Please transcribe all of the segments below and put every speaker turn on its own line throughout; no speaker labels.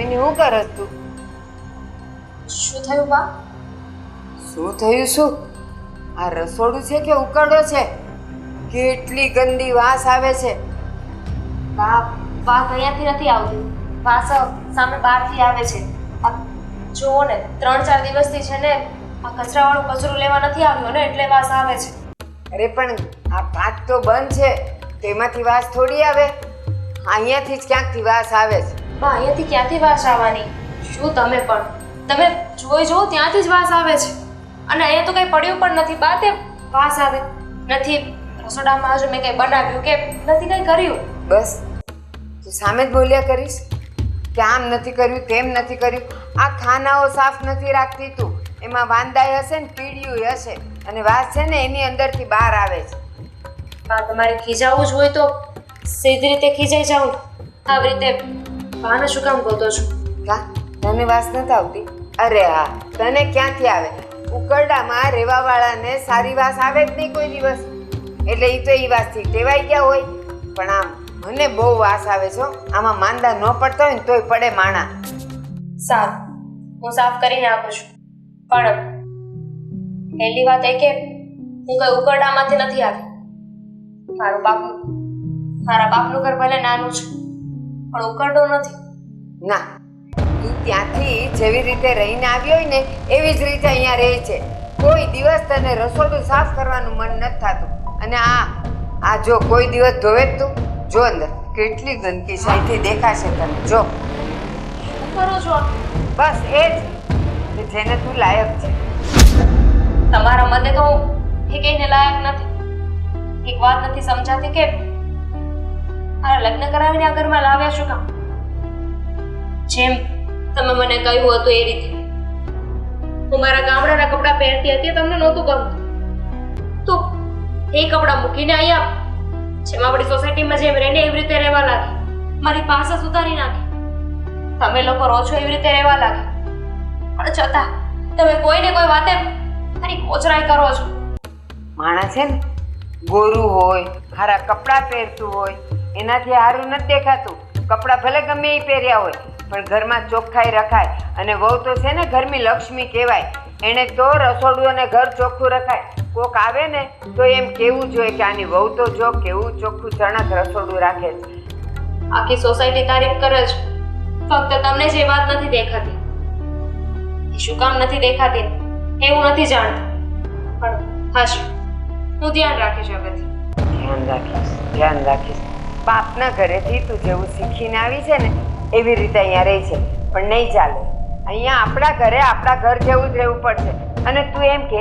આવીને શું કરસ તું?
શું થયું બા?
શું થયું શું? આ રસોડું છે કે ઉકરડો છે? કેટલી ગંદી વાસ આવે છે.
બા વાત અહીંયાથી નથી આવતી, વાસ સામે બહારથી આવે છે. આ જુઓ ને, 3-4 દિવસથી છે ને આ કચરાવાળું કચરું લેવા નથી આવ્યો ને એટલે વાસ આવે છે.
અરે પણ આ ભાત તો બંધ છે, તેમાંથી વાસ થોડી આવે. અહીંયાથી જ ક્યાંકથી વાસ આવે છે.
બા અહીંયાથી ક્યાંથી વાસ આવવાની? શું તમે જોઈ જુઓ, ત્યાંથી જ વાસ આવે છે. અને અહીંયા તો કંઈ પડ્યું પણ નથી બા, તે વાસ આવે નથી. રસોડામાં હજુ મેં કંઈ બનાવ્યું કે નથી કંઈ કર્યું.
બસ તું સામે જ બોલ્યા કરીશ કે આમ નથી કર્યું, તેમ નથી કર્યું. આ ખાનાઓ સાફ નથી રાખતી તું, એમાં વાંદાય હશે ને પીળિયું હશે, અને વાસ છે ને એની અંદરથી બહાર આવે છે.
બા તમારે ખીજાવું જ હોય તો સીધી રીતે ખીજાઈ જાઉં. આવી રીતે બાને શું કામ ગોતો છો?
કા તને વાસ નથી આવતી? અરે હા, તને ક્યાંથી આવે? ઉકરડામાં રહેવાવાળાને સારી વાસ આવે જ નહીં કોઈ દિવસ, એટલે એ તો એ વાસથી ટેવાઈ ગયા હોય. પણ આમ મને બહુ વાસ આવે છે. આમાં માંદા ન પડતા હોય ને તોય પડે માણા.
સારું, હું સાફ કરીને આપું છું. પણ પહેલી વાત એ કે હું કઈ ઉકરડામાંથી નથી આવી. મારા બાપનું ઘર ભલે નાનું છે પણ ઉકરડો નથી.
ના, તું ત્યાંથી જેવી રીતે રહીને આવ્યો હોય ને એવી જ રીતે અહીંયા રહે છે. કોઈ દિવસ તને રસોડું સાફ કરવાનું મન નથી થતું. અને આ જો કોઈ દિવસ ધોવે જ તું જો અંદર કેટલી ગંદકી સાઈથી દેખાશે તને. જો
શું કરો છો?
બસ એ જ કે જેને તું લાયક છે.
તમારા મતે તો એ કઈને લાયક નથી. એક વાત નથી સમજાતી કે આ લગ્ન કરાવીને આ ઘરમાં લાવ્યા શું કામ? જેમ તમે મને કહ્યું હતું એ રીતે હું મારા ગામડાના કપડાં પહેરતી હતી, તમને નહોતું ગમતું તો એ કપડાં મૂકીને અહીંયા જેમ આપણી સોસાયટીમાં જેમ રહીને એવી રીતે રહેવા લાગી. મારી પાસે સુધારી નાખી. તમે લોકો રહો છો એવી રીતે રહેવા લાગી. પણ છતાં તમે કોઈને કોઈ વાતે મારી કોચરાઈ કરો છો.
માણસ છે ને ગોરું હોય, હારા કપડાં પહેરતું હોય એનાથી સારું નથી દેખાતું. કપડાં ભલે ગમે એ પહેર્યા હોય પણ ઘરમાં ચોખ્ખાઈ રખાય. અને વહુ તો છે ને ઘરની લક્ષ્મી કહેવાય. એને તો રસોડું અને ઘર ચોખ્ખું રખાય. કોક આવે ને તો એમ કેવું જોઈએ કે આની વહુ તો જો કેવું ચોખ્ખું ચણક રસોડું રાખે છે.
આખી સોસાયટી તારીફ કરે છે, ફક્ત તમને જે વાત નથી દેખાતી. એ શું કામ નથી દેખાતી એવું નથી જાણતી, પણ હશે હું ધ્યાન રાખીશ હવેથી.
ધ્યાન રાખીશ. બાપના ઘરેથી તું જેવું શીખીને આવી છે ને એવી રીતે અહીંયા રહી છે. પણ નહીં ચાલે. અહીંયા આપણા ઘરે આપણા ઘર જેવું જ રહેવું પડશે. અને તું એમ કે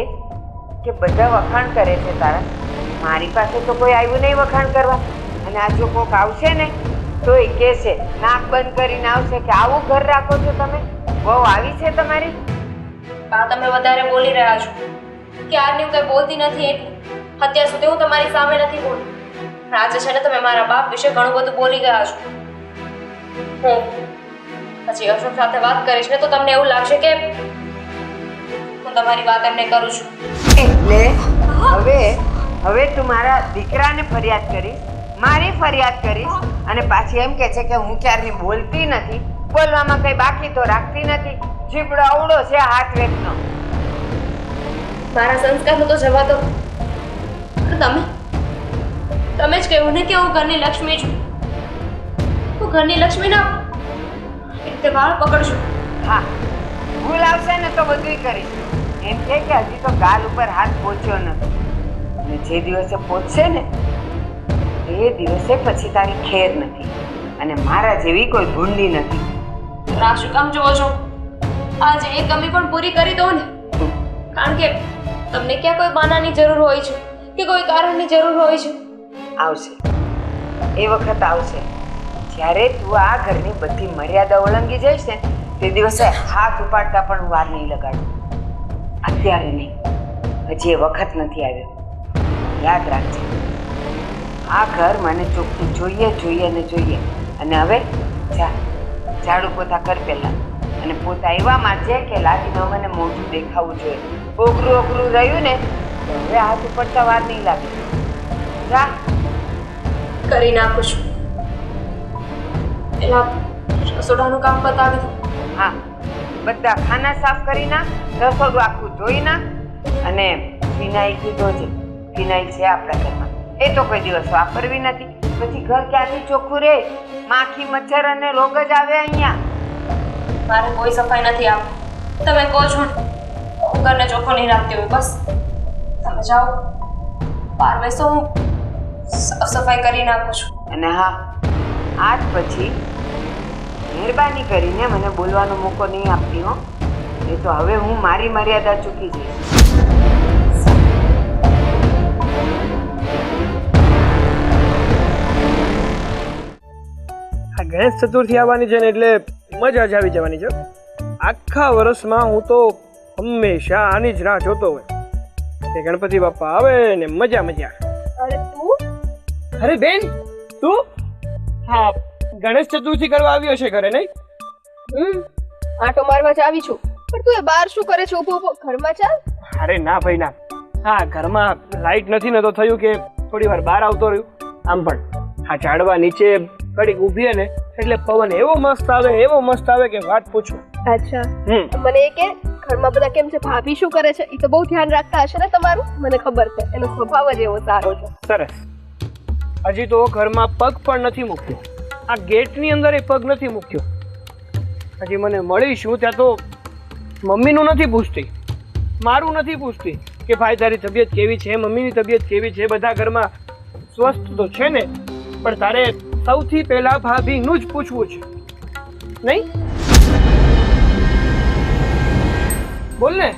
બધા વખાણ કરે છે તારા. મારી પાસે તો કોઈ આવ્યું નહીં વખાણ કરવા. અને આ જો કોક આવશે ને તો એ કહેશે, નાક બંધ કરીને આવશે કે આવું ઘર રાખો છો તમે? બહુ આવી છે તમારી.
બા તમે વધારે બોલી રહ્યા છો. ક્યારની હું કઈ બોલતી નથી એટલું. અત્યાર સુધી હું તમારી સામે નથી બોલી. આજે છે ને તમે મારા બાપ વિશે ઘણું બધું બોલી ગયા છો. હું પછી અશોક સાથે વાત કરીશ ને તો તમને એવું લાગશે કે હું તમારી વાત એમને કરું છું.
એટલે હવે તું મારા દીકરાને ફરિયાદ કરીશ, મારી ફરિયાદ કરીશ અને પાછી એમ કે છે કે હું ક્યારની બોલતી નથી. બોલવામાં કઈ બાકી તો રાખતી નથી. જીભડો અવળો છે હાથ વેચનો.
મારા સંસ્કારનું તો જવા દો. તમે જ કહ્યું ને કે હું ઘરની લક્ષ્મી છું. હું ઘરની લક્ષ્મી ના રીતે વાળ પકડશું.
હા, ભૂલ આવશે ને તો બધુંય કરીશ. એમ છે કે હજી તો ગાલ ઉપર હાથ પહોંચ્યો નથી. અને જે દિવસે પહોંચશે ને એ દિવસે પછી તારી ખેર નથી. અને મારા જેવી કોઈ ભૂંડી નથી.
આ શું કામ જોવો છો? આજે એ કમી પણ પૂરી કરી દો ને. કારણ કે તમને ક્યાં કોઈ બહાનાની જરૂર હોય છે કે કોઈ કારણની જરૂર હોય છે?
આવશે, એ વખત આવશે જ્યારે તું આ ઘરની બધી મર્યાદા ઓળંગી જઈશ ને તે દિવસે હાથ ઉપાડતા પણ વાર નહીં લગાડું. અત્યારે નહીં, હજી એ વખત નથી આવ્યો. યાદ રાખજે, આ ઘર મને ચોખ્ખું જોઈએ ને જોઈએ. અને હવે ઝાડુ પોતા કર પહેલા. અને પોતા એવા મારજે કે લાગીને મને મોઢું દેખાવું જોઈએ. ઓગરું રહ્યું ને તો હવે હાથ ઉપાડતા વાર નહીં લાગે. જા
કરી નાખું છું. પેલા રસોડાનું કામ બતાવી દો.
હા, બધા ખાના સાફ કરી નાખ, રસોડું આખું ધોઈ નાખ, અને ફિનાઇલ કીધો છે. ફિનાઇલ છે આપણા ઘરમાં, એ તો કોઈ દિવસ વાપરવી નથી. પછી ઘર ક્યાંથી ચોખ્ખું રહે? માખી, મચ્છર અને રોગ જ આવે અહીંયા.
મારે કોઈ સફાઈ નથી આવતી. તમે કહો છો ને, હું ઘરને ચોખ્ખો નહીં રાખતી હોય બસ. તમે જાઓ, બહાર બેસો, હું સાફ સફાઈ કરી નાખું છું.
અને હા, આજ પછી મહેરબાની કરીને મને બોલવાનો મોકો નહીં આપતી હો. એ તો હવે હું મારી મર્યાદા ચૂકી જઈશ.
આ ગણેશ ચતુર્થી આવવાની છે ને એટલે મજા જ આવી જવાની છે. આખા વર્ષમાં હું તો હંમેશા આની જ રાહ જોતો હોય કે ગણપતિ બાપા આવે ને મજા મજા.
અરે તું
અરે બેન, તું? હા, ગણેશ ચતુર્થી કરવા આવ્યો છે ઘરે, નહીં?
આટો મારવા જ આવી છું, પણ તું એ બહાર શું કરે છે? ઊભો ઊભો ઘરમાં ચાલ.
અરે ના ભાઈ ના. હા, ઘરમાં લાઈટ નથી ને તો થયું કે થોડી વાર બહાર આવતો રહ્યું. આમ પણ આ ઝાડવા નીચે કડીક ઊભી ને એટલે પવન એવો મસ્ત આવે કે વાત પૂછો.
અચ્છા, મને એ કે ઘરમાં બધા કેમ છે? ભાભી શું કરે છે? એ તો બહુ ધ્યાન રાખતા હશે ને તમારું. મને ખબર છે, એનો સ્વભાવ જ એવો સારો છે.
સરસ. હજી તો ઘરમાં પગ પણ નથી મૂક્યો. આ ગેટની અંદર એ પગ નથી મૂક્યો. હજી મને મળીશું ત્યાં તો મમ્મીનું નથી પૂછતી, મારું નથી પૂછતી કે ભાઈ તારી તબિયત કેવી છે, મમ્મીની તબિયત કેવી છે. બધા ઘરમાં સ્વસ્થ તો છે ને, પણ તારે સૌથી પહેલા ભાભીનું જ પૂછવું છે, નહીં? બોલ ને.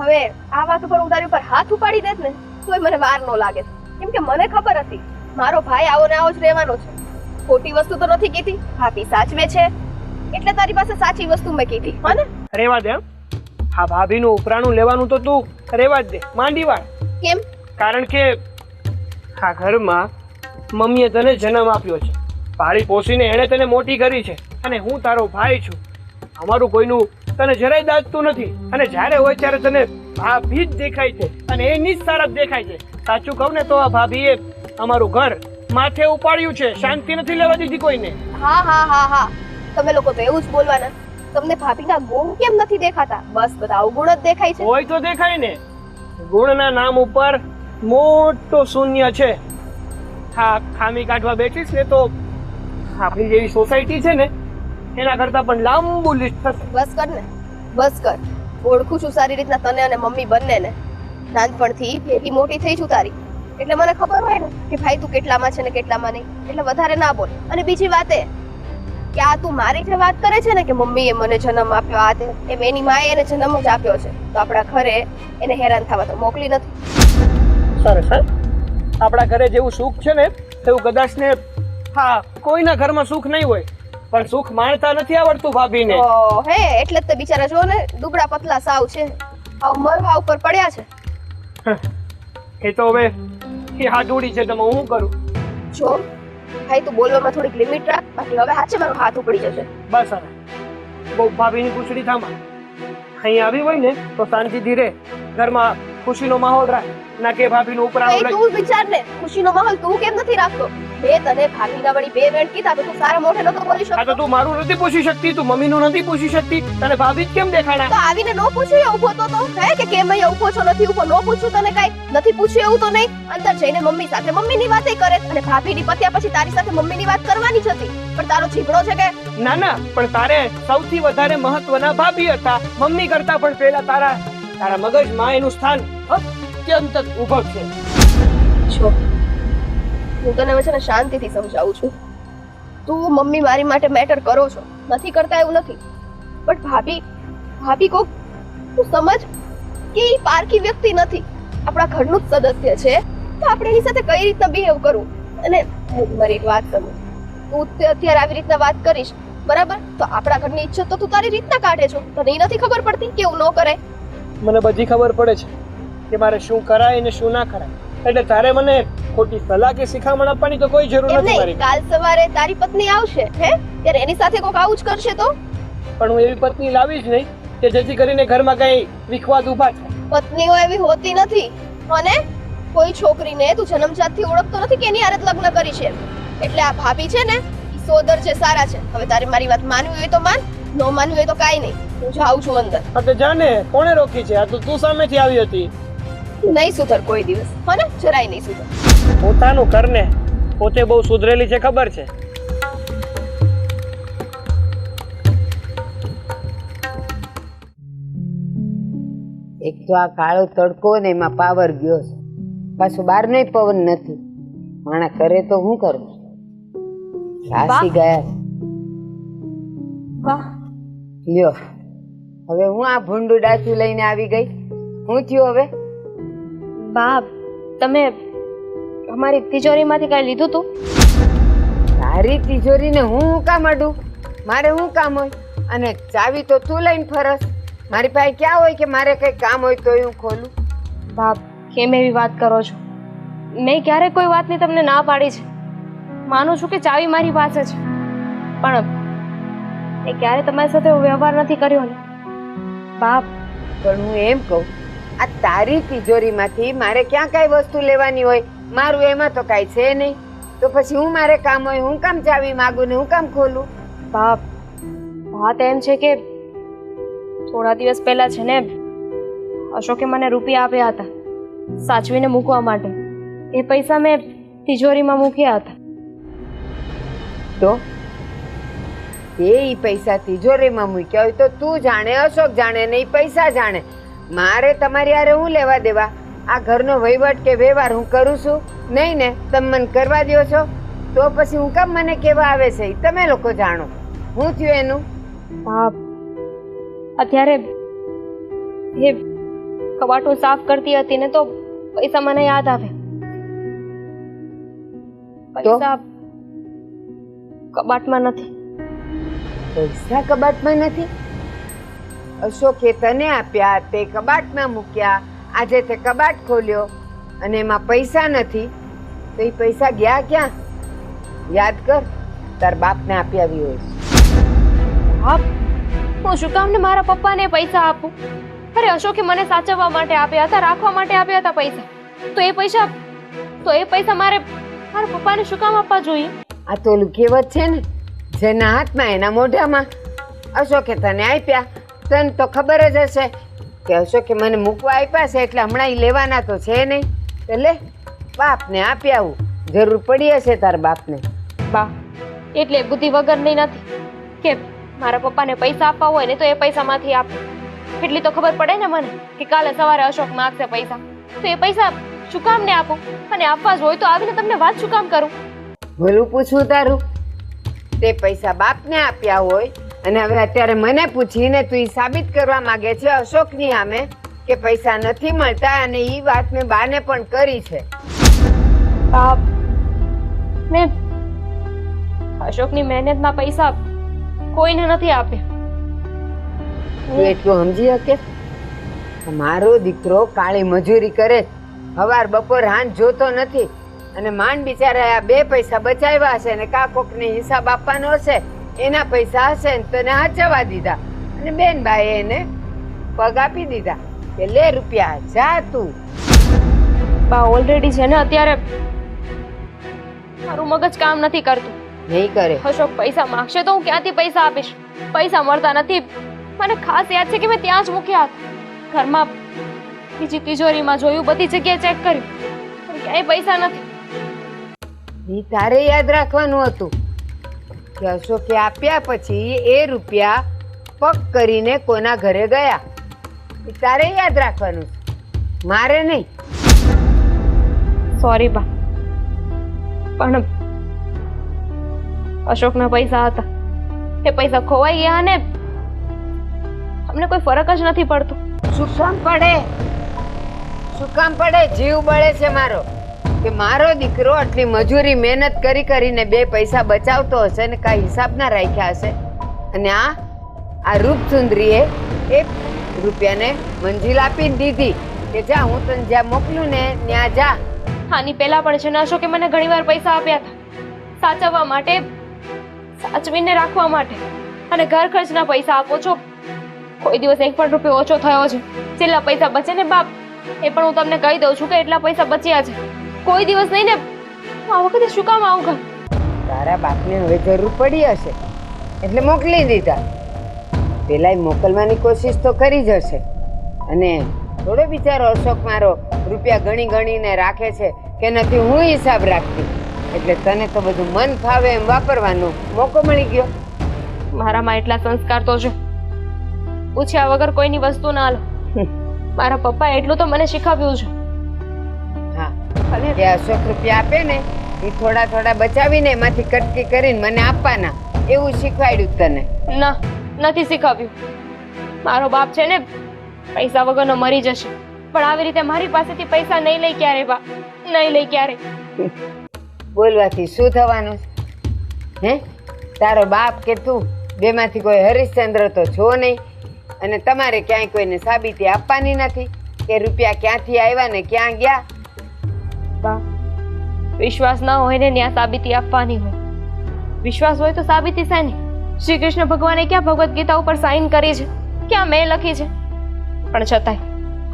હવે આ વાત ઉપર હું તારી ઉપર હાથ ઉપાડી દેત ને તોય મને વાર ન લાગે, કેમ કે મને ખબર હતી મારો ભાઈ આવો ને આવો જ રહેવાનો છે. ખોટી વસ્તુ તો નથી કીધી, ભાભી સાચવે છે એટલે તારી પાસે સાચી વસ્તુ મેં કીધી. હા ને?
રેવા દે. હા, ભાભીનું ઉપરાણું લેવાનું તો તું રેવા જ દે, માંડી વાર.
કેમ?
કારણ કે આ ઘરમાં મમ્મીએ તને જન્મ આપ્યો છે, પાળી પોસીને એણે તને મોટી કરી છે, અને હું તારો ભાઈ છું. અમારું કોઈનું તને જરાય દાજતું નથી, અને જ્યારે હોય ત્યારે તને ભાભી જ દેખાય છે, અને એની જ સારપ દેખાય છે. સાચું કહું ને તો આ ભાભીએ અમારું ઘર માથે ઉપાડ્યું છે, શાંતિ નથી લેવા દીધી કોઈને.
હા હા હા હા, તમે લોકો તો એવું જ બોલવાના. તમને ભાભીના ગુણ કેમ નથી દેખાતા? બસ બધા અવગુણ જ દેખાય છે.
હોય તો દેખાય ને. ગુણના નામ ઉપર મોટો શૂન્ય છે. હા, ખામી કાઢવા બેઠીશ ને તો આપણી જેવી સોસાયટી છે ને એના કરતા પણ લાંબુ લિસ્ટ થશે.
બસ કર ને, બસ કર. ઓળખું છું સારી રીતના તને અને મમ્મી બંનેને. નાનપણથી ભેગી મોટી થઈ છું તારી, એટલે મને ખબર હોય ને કે ભાઈ તું કેટલામાં છે ને કેટલામાં નહીં. એટલે વધારે ના બોલ. અને બીજી વાત એ કે આ તું મારી જે વાત કરે છે ને કે મમ્મીએ મને જન્મ આપ્યો, આ તે એમ એની માએ એને જન્મ જ આપ્યો છે, તો આપણા ઘરે એને હેરાન થવા તો મોકલી નથી.
સરસ. આપણા ઘરે જેવું સુખ છે ને એવું કદાચ ને હા કોઈના ઘરમાં સુખ નહીં હોય, પણ સુખ માણતા નથી આવડતું ભાભીને.
હે એટલે જ તે બિચારા જો ને દુબળા પતલા સાવ છે, આવ મરવા ઉપર પડ્યા છે.
એ તો હવે એ હાડુડી છે, તમે હું કરું?
જો ભાઈ તું બોલવામાં થોડીક લિમિટ રાખ, બાકી હવે હાચે મારો હાથ ઉપડી જશે.
બસ હવે બહુ ભાભીની પૂછડી થામા. અહીં આવી હોય ને તો શાંતિથી રહે, ઘરમાં ખુશીનો માહોલ રાખ, ના કે ભાભીનું ઉપરાણું
ભાઈ તું વિચાર ને, ખુશીનો માહોલ તું કેમ નથી રાખતો? મેં તને ભાભીના વળી બે વેણ કીધા તો તું સારા મોઢે નતો બોલી
હા તો
શકતો.
તું મારું નથી પૂછી શકતી, તું મમ્મીનું નથી પૂછી શકતી, તને ભાભી જ કેમ દેખાણા?
તો આવીને નો પૂછ્યું એ ઊભો તો હે કે કેમ અહીંયા ઊભો છો નથી ઊભો? નો પૂછ્યું તને કાઈ નથી પૂછ્યું એવું તો નહીં? અંદર જઈને મમ્મી સાથે મમ્મીની વાતે કરે, અને ભાભીની પત્યા પછી તારી સાથે મમ્મીની વાત કરવાની જ હતી, પણ તારો જીભડો છે કે
ના ના, પણ તારે સૌથી વધારે મહત્વના ભાભી હતા. મમ્મી કરતા પણ પહેલા તારા મગજમાં એનું સ્થાન અત્યંત જ ઉભો છે.
છો હું તને હવે છે ને શાંતિથી સમજાવું છું. તું મમ્મી મારી માટે મેટર કરો છો, નથી કરતા એવું નથી, બટ ભાભી કોક તું સમજ કે ઈ પારકી વ્યક્તિ નથી, આપણા ઘરનું જ સદસ્ય છે, તો આપણે એની સાથે કઈ રીતના બિહેવ કરવું. અને હું મારી એક વાત કરું, તું અત્યારે આવી રીતના વાત કરીશ બરાબર, તો આપણા ઘરની ઈજ્જત તો તું તારી રીતના કાઢે છો. તને ઈ નથી ખબર પડતી કે એવું ન કરાય?
મને બધી ખબર પડે છે કે મારે શું કરાય અને શું ના કરાય, એટલે તારે મને ખોટી સલાહ કે શિખામણ આપવાની તો કોઈ જરૂર
એમ
નથી
નહીં,
મારી.
કાલ સવારે તારી પત્ની આવશે હે, ત્યારે એની સાથે કોક આવું જ કરશે તો?
પણ હું એવી પત્ની લાવી જ નહીં કે જેથી કરીને ઘરમાં કઈ વિખવાદ ઊભા થાય.
પત્નીઓ એવી હોતી નથી, અને કોઈ છોકરીને તું જન્મજાતથી ઓળખતો નથી કે એની હારે જ લગ્ન કરી છે. એટલે આ ભાભી છે ને ઈ સોદર છે, સારા છે. હવે તારે મારી વાત માનવી હોય તો માન, ન માનવી હોય તો કાંઈ નહીં. હું જાઉં છું અંદર.
હા તો જાને, કોણે રોકી છે? આ તો તું સામેથી આવી હતી.
નહીં સુધર કોઈ દિવસ, હો ને? જરાય નહીં સુધર.
પોતાનું કરને, પોતે બહુ સુધરેલી છે ખબર છે.
એક તો આ કાળો તડકો ને એમાં પાવર ગયો છે, પાછું બહારનો પવન નથી. માણા કરે તો હું કરું? રાસી ગયા.
વાહ
લ્યો, હવે હું આ ભૂંડું ડાચું લઈને આવી ગઈ. હું થયું હવે?
બા, તમે અમારી તિજોરીમાંથી કઈ લીધું તું?
તારી તિજોરીને હું કામ અડું? મારે શું કામ હોય? અને ચાવી તો તું લઈને ફરસ. મારી પાસે ક્યાં હોય કે મારે કઈ કામ હોય તો હું ખોલું?
બાપ, કેમ એવી વાત કરો છો? મેં ક્યારેય કોઈ વાતની તમને ના પાડી છે. માનું છું કે ચાવી મારી પાસે છે, પણ એ ક્યારે તમારી સાથે વ્યવહાર નથી કર્યો ને બાપ.
પણ હું એમ કહું, આ તારી તિજોરીમાંથી મારે ક્યાં કઈ વસ્તુ લેવાની હોય? મારું એમાં તો કાંઈ છે નહીં. તો પછી હું મારે કામ હોય, હું કામ ચાવી માગું ને હું કામ ખોલું?
બાપ, વાત એમ છે કે થોડા દિવસ પહેલા છે ને અશોકે મને રૂપિયા આપ્યા હતા સાચવીને મૂકવા માટે. એ પૈસા મેં તિજોરીમાં મૂક્યા હતા.
તો એ પૈસા તિજોરીમાં મૂક્યા હોય તો તું જાણે, અશોક જાણે ને એ પૈસા જાણે. મારે તમારી હારે હું લેવા દેવા? આ ઘરનો વહીવટ કે વ્યવહાર હું કરું છું નહીં ને? તમે મને કરવા દો છો તો પછી હું કામ મને કેવા આવે છે? તમે લોકો જાણો. હું થયું એનું?
બાપ, અત્યારે એ કબાટો સાફ કરતી હતી ને તો પૈસા મને યાદ આવે. પૈસા કબાટમાં નથી.
પૈસા કબાટમાં નથી? અશોકે તને આપ્યા, તે કબાટમાં મૂક્યા. આજે તે કબાટ ખોલ્યો અને એમાં પૈસા નથી. તો એ પૈસા ગયા ક્યાં? યાદ કર, તાર બાપને આપી આવી હોય.
બાપ, હું શું કામ ને મારા પપ્પાને પૈસા આપું? અરે અશોકે મને સાચવવા માટે આપ્યા હતા, રાખવા માટે આપ્યા હતા પૈસા. તો એ પૈસા મારે મારા પપ્પાને શું કામ આપવા જોઈએ?
આ તો ઓલું કહેવત છે ને, જેના હાથમાં એના મોઢામાં. અશોકે તને આપ્યા, તને તો ખબર જ હશે કે અશોકે મને મૂકવા આપ્યા છે એટલે હમણાં ઈ લેવાના તો છે નહીં. એટલે બાપને આપી આવું. જરૂર પડી હશે તાર બાપને.
બા, એટલે બુદ્ધિ વગરની નથી કે મારા પપ્પાને પૈસા આપવા હોય ને તો એ પૈસામાંથી આપે. એટલી તો ખબર પડે ને મને કે કાલે સવારે અશોક માગશે પૈસા, તો એ પૈસા શું કામ ને આપું? અને આપવા જ હોય તો આવીને તમને વાત શું કામ કરું?
ભલું પૂછવું તારું. તે પૈસા બાપને આપ્યા હોય અને હવે અત્યારે મને પૂછીને તું ઈ સાબિત કરવા માંગે છે અશોકની સામે કે પૈસા નથી મળતા. અને ઈ વાત મેં બાને પણ કરી છે.
બાપ, મેં અશોકની મહેનતના પૈસા કોઈને નથી આપ્યા.
તું એટલું સમજી શકે? મારો દીકરો કાળી મજૂરી કરે, સવાર બપોર હાંજ જોતો નથી અને માંડ બિચારા આ 2 પૈસા બચાવ્યા હશે ને કા કોકને હિસાબ આપવાનો હશે, એના પૈસા હશે ને તને હાચવા દીધા અને બેન ભાઈ એને પગ આપી દીધા કે લે રૂપિયા, જા તું.
બા, ઓલરેડી છે ને અત્યારે મારું મગજ કામ નથી કરતું.
નહીં કરે.
અશોક પૈસા માંગશે તો હું ક્યાંથી પૈસા આપીશ? પૈસા મળતા નથી. મને ખાસ યાદ છે કે મેં ત્યાં જ મૂક્યા હતા. ઘરમાં બીજી તિજોરીમાં જોયું, બધી જગ્યાએ ચેક કર્યું, પણ ક્યાંય પૈસા નથી.
ઈ તારે યાદ રાખવાનું હતું કે અશોકે આપ્યા પછી એ રૂપિયા પગ કરીને કોના ઘરે ગયા. ઈ તારે યાદ રાખવાનું છે, મારે નહીં.
સોરી બા, પણ અશોકના પૈસા હતા, એ પૈસા ખોવાઈ ગયા અને અમને કોઈ ફરક જ નથી પડતો.
શું કામ પડે? શું કામ પડે? જીવ બળે છે મારો કે મારો દીકરો આટલી મજૂરી મહેનત કરી કરીને 2 પૈસા બચાવતો હશે ને કાંઈ હિસાબ ના રાખ્યા હશે. અને આ રૂપસુંદરીએ 1 રૂપિયાને મંજિલ આપી દીધી કે જા, હું તને જ્યાં મોકલું ને ત્યાં જા.
આની પહેલા પણ છે ને અશોકે મને ઘણીવાર પૈસા આપ્યા હતા સાચવવા માટે, સાચવીને રાખવા માટે. અને ઘર ખર્ચના પૈસા આપો છો. કોઈ દિવસ 1 પણ રૂપિયો ઓછો થયો છે? જેટલા પૈસા બચે ને બાપ, એ પણ હું તમને કહી દઉં છું કે એટલા પૈસા બચ્યા છે. કોઈ દિવસ નહીં ને. આ વખતે શું કામ આવું કર?
તારા બાપને હવે જરૂર પડી હશે એટલે મોકલી દીધા. પેલાય મોકલવાની કોશિશ તો કરી જ હશે. અને થોડો બિચારો અશોક મારો રૂપિયા ગણી ગણીને રાખે છે કે નથી હું હિસાબ રાખતી, એટલે તને તો બધું મન ફાવે એમ વાપરવાનો મોકો મળી ગયો.
મારામાં એટલા સંસ્કાર તો છે, પૂછ્યા વગર કોઈની વસ્તુ ના લો. મારા પપ્પાએ એટલું તો મને શીખવ્યું છે.
હા, અને જે અશોક રૂપિયા આપે ને એ થોડા થોડા બચાવીને એમાંથી કટકી કરીને મને આપવાના, એવું શીખવાડ્યું તને.
ના, નથી શીખવ્યું. મારો બાપ છે ને પૈસા વગરનો મરી જશે, પણ આવી રીતે મારી પાસેથી પૈસા નહીં લઈ ક્યારે બા, નહીં લઈ ક્યારે.
બોલવાથી શું થવાનું છે? હે, તારો બાપ કે તું બેમાંથી કોઈ હરિશ્ચંદ્ર તો છો નહીં, અને તમારે ક્યાંય કોઈને સાબિતી આપવાની નથી કે રૂપિયા ક્યાંથી આવ્યા ને ક્યાં ગયા.
બા, વિશ્વાસ ના હોય ને ત્યાં સાબિતી આપવાની હોય. વિશ્વાસ હોય તો સાબિતી શાની? શ્રી કૃષ્ણ ભગવાને ક્યાં ભગવદ્ ગીતા ઉપર સાઈન કરી છે, ક્યાં મેં લખી છે? પણ છતાંય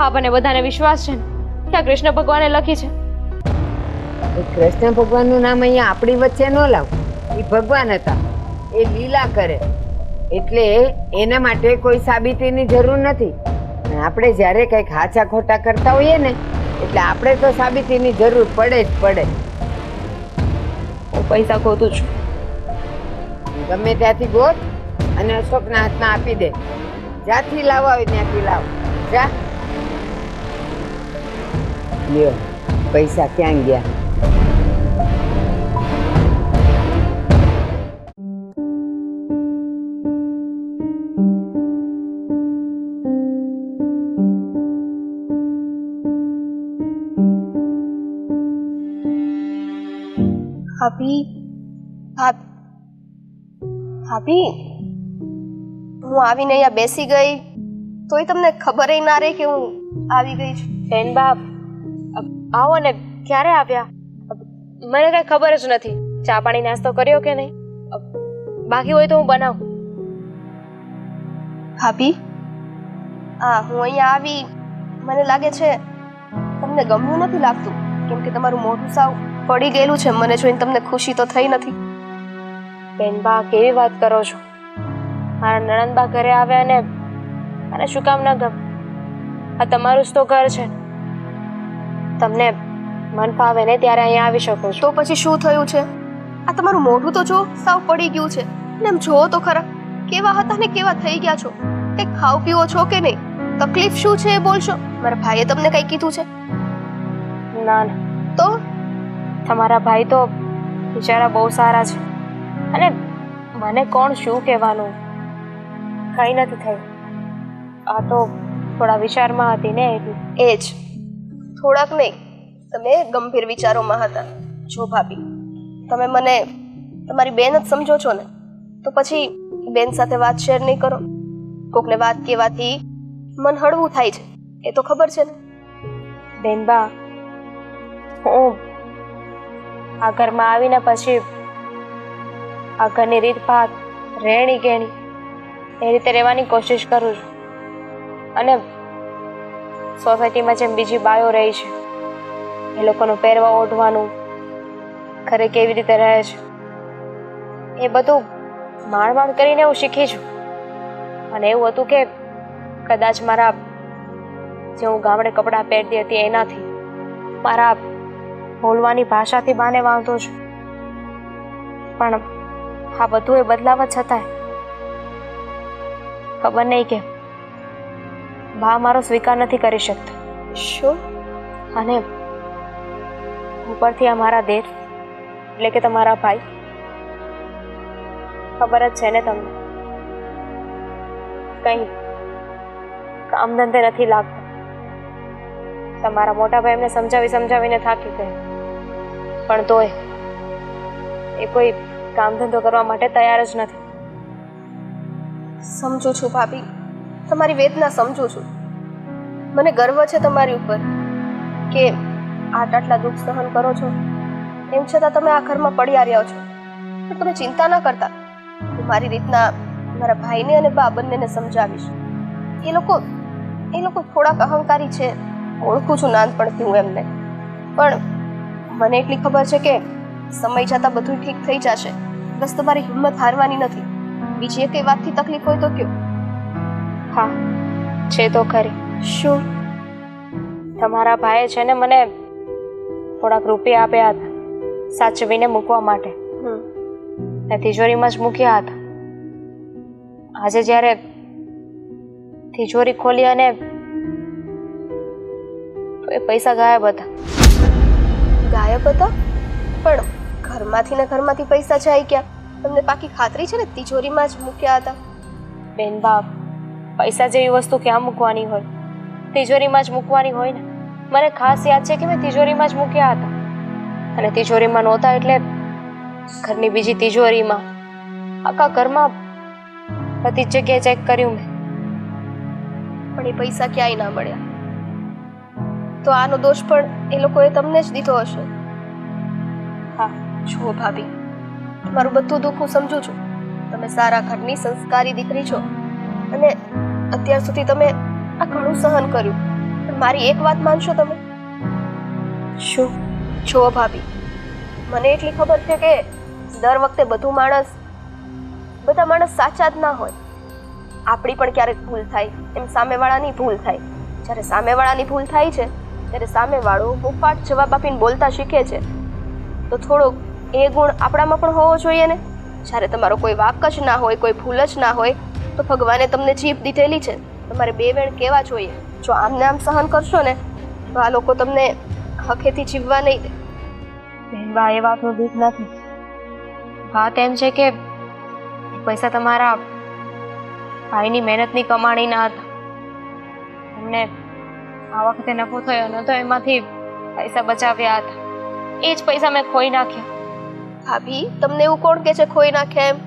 આપણને બધાને વિશ્વાસ છે ને ક્યાં કૃષ્ણ ભગવાને લખી છે.
કૃષ્ણ ભગવાનનું નામ અહીંયા આપણી વચ્ચે ન લાવ. એ ભગવાન હતા, એ લીલા કરે, એટલે એના માટે કોઈ સાબિતીની જરૂર નથી. અને આપણે જ્યારે કંઈક હાચા ખોટા કરતા હોઈએ ને એટલે આપણે તો સાબિતીની જરૂર પડે જ પડે.
હું પૈસા ગોતું છું.
ગમે ત્યાંથી ગોત અને અશોકના હાથમાં આપી દે. જ્યાંથી લાવવા હોય ત્યાંથી લાવ. જા. લ્યો, પૈસા ક્યાં ગયા?
ભાભી, ભાભી, હું આવીને અહીંયા બેસી ગઈ તોય તમને ખબર ના રહે કે હું આવી ગઈ છું.
બેન બાપ, આવો ને. ક્યારે આવ્યા? મને કઈ ખબર જ નથી. ચા પાણી નાસ્તો કર્યો કે નહીં? બાકી હોય તો હું બનાવું.
ભાભી, હું અહીંયા આવી, મને લાગે છે તમને ગમ્યું નથી લાગતું, કેમ કે તમારું મોઢું સાવ પડી ગયેલું છે. મને જોઈને તમને ખુશી તો થઈ નથી.
બેન બા, કેવી વાત કરો છો? મારા નણંદબા ઘરે આવ્યા ને અને શું કામ ના ગમ? આ તમારું જ તો ઘર છે. તમને મન ફાવે ને ત્યારે અહીંયા આવી શકો છો.
તો પછી શું થયું છે? આ તમારું મોઢું તો જો સાવ પડી ગયું છે. ને એમ જોવો તો ખરા, કેવા હતા ને કેવા થઈ ગયા છો. કંઈક ખાવ પીવો છો કે નહીં? તકલીફ શું છે એ બોલશો. મારા ભાઈએ તમને કંઈ કીધું છે?
ના ના,
તો
તમારા ભાઈ તો બિચારા બહુ સારા છે, અને મને કોણ શું કહેવાનું, કંઈ નથી થયું. આ તો થોડા વિચારમાં હતી ને એટલે.
એ જ થોડાક નહીં, તમે ગંભીર વિચારોમાં હતા. જો ભાભી, તમે મને તમારી બેન જ સમજો છો ને, તો પછી બેન સાથે વાત શેર નહીં કરો. કોકને વાત કહેવાથી મન હળવું થાય છે, એ તો ખબર છે ને.
બેન બા, હું આ ઘરમાં આવીને પછી આ ઘરની રીતભાત, રહેણી ગહેણી એ રીતે રહેવાની કોશિશ કરું છું. અને સોસાયટીમાં જેમ બીજી બાયો રહી છે, એ લોકોનું પહેરવા ઓઢવાનું, ઘરે કેવી રીતે રહે છે, એ બધું માણ કરીને હું શીખી છું. અને એવું હતું કે કદાચ મારા જે હું ગામડે કપડાં પહેરતી હતી એનાથી, મારા બોલવાની ભાષાથી બાને વાંધો છું. પણ આ બધું એ બદલાવા છતાંય ખબર નહીં કે બા મારો સ્વીકાર નથી કરી શકતા.
શું?
અને ઉપરથી આ મારા દેર એટલે કે તમારા ભાઈ, ખબર જ છે ને તમને, કંઈ કામ ધંધે નથી લાગતા. તમારા મોટા ભાઈ એમને સમજાવીને થાકી ગયા, પણ તોય એ કોઈ કામ ધંધો કરવા માટે તૈયાર જ નથી.
સમજુ છું ભાભી, તમારી વેદના સમજુ છું. મને ગર્વ છે તમારી ઉપર કે આટલા દુઃખ સહન કરો છો, એમ છતાં તમે આ ઘરમાં પડ્યા રહ્યા છો. પણ તમે ચિંતા ના કરતા, હું મારી રીતના મારા ભાઈને અને બા બંનેને સમજાવીશ. એ લોકો થોડાક અહંકારી છે, ઓળખું છું નાનપણથી હું એમને. પણ મને એટલી ખબર છે કે સમય જતાં બધું ઠીક થઈ જશે. બસ તમારી હિંમત હારવાની નથી. બીજી એકેય વાતથી તકલીફ હોય તો કયો.
હા છે તો ખરી.
શું?
તમારા ભાઈએ છે ને મને થોડાક રૂપિયા આપ્યા હતા સાચવીને મૂકવા માટે. ને તિજોરીમાં જ મૂક્યા હતા. આજે જ્યારે તિજોરી ખોલી અને તો એ પૈસા ગાયબ હતા.
ગાયબ હતા? પણ ઘરમાંથી પૈસા જાય ક્યાં? તમને પાકી ખાતરી છે ને તિજોરીમાં જ મૂક્યા હતા?
બેન બાપ, પૈસા જેવી વસ્તુ ક્યાં મૂકવાની હોય? તિજોરીમાં જ મૂકવાની હોય ને. મને ખાસ યાદ છે કે મેં તિજોરીમાં જ મૂક્યા હતા. અને તિજોરીમાં નહોતા એટલે ઘરની બીજી તિજોરીમાં, આખા ઘરમાં બધી જ જગ્યાએ ચેક કર્યું મેં.
પણ એ પૈસા ક્યાંય ના મળ્યા. તો આનો દોષ પણ એ લોકોએ તમને જ દીધો હશે. હા જુઓ ભાભી, તમારું બધું દુઃખ હું સમજુ છું. તમે સારા ઘરની સંસ્કારી દીકરી છો અને અત્યાર સુધી તમે આ ઘણું સહન કર્યું. પણ મારી એક વાત માનશો તમે?
શું?
જુઓ ભાભી, મને એટલી ખબર છે કે દર વખતે બધા માણસ સાચા જ ના હોય. આપણી પણ ક્યારેક ભૂલ થાય, એમ સામેવાળાની ભૂલ થાય. જ્યારે સામેવાળાની ભૂલ થાય છે ત્યારે સામેવાળો મુફાટ જવાબ આપીને બોલતા શીખે છે. તો થોડોક એ ગુણ આપણામાં પણ હોવો જોઈએ ને. જ્યારે તમારો કોઈ વાક જ ના હોય, કોઈ ભૂલ જ ના હોય, તો ભગવાને તમને જીભ દીધેલી છે, તમારે બે વેણ કહેવા જોઈએ. જો આમને આમ સહન કરશો ને તો આ લોકો તમને હકેથી જીવવા નહીં દે.
બહેનબા, એ વાતનું દુઃખ નથી. વાત એમ છે કે પૈસા તમારા ભાઈની મહેનતની કમાણીના હતા. એમને આ વખતે નફો થયો નતો, એમાંથી પૈસા બચાવ્યા હતા. એ જ પૈસા મેં ખોઈ નાખ્યા.
ભાભી, તમને એવું કોણ કે છે ખોઈ નાખ્યા એમ?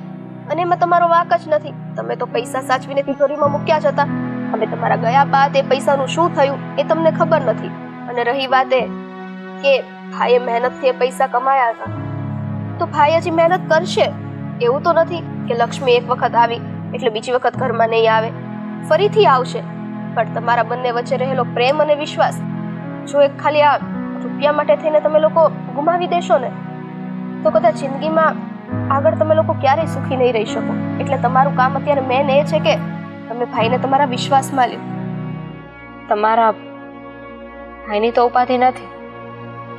અને એમાં તમારો વાક જ નથી. તમે તો પૈસા સાચવીને તિજોરીમાં મૂક્યા જ હતા. હવે તમારા ગયા બાદ એ પૈસાનું શું થયું એ તમને ખબર નથી. અને રહી વાત એ કે ભાઈએ મહેનતથી એ પૈસા કમાયા હતા, તો ભાઈ હજી મહેનત કરશે. એવું તો નથી કે લક્ષ્મી એક વખત આવી એટલે બીજી વખત ઘરમાં નહીં આવે. ફરીથી આવશે. પણ તમારા બંને વચ્ચે રહેલો પ્રેમ અને વિશ્વાસ જો એક ખાલી આ રૂપિયા માટે થઈને તમે લોકો ગુમાવી દેશો ને તો કદાચ જિંદગીમાં આગળ તમે લોકો ક્યારેય સુખી નહીં રહી શકો. એટલે તમારું કામ અત્યારે મેન એ છે કે તમે ભાઈને તમારા વિશ્વાસમાં લ્યો.
તમારા ભાઈની તો ઉપાધિ નથી.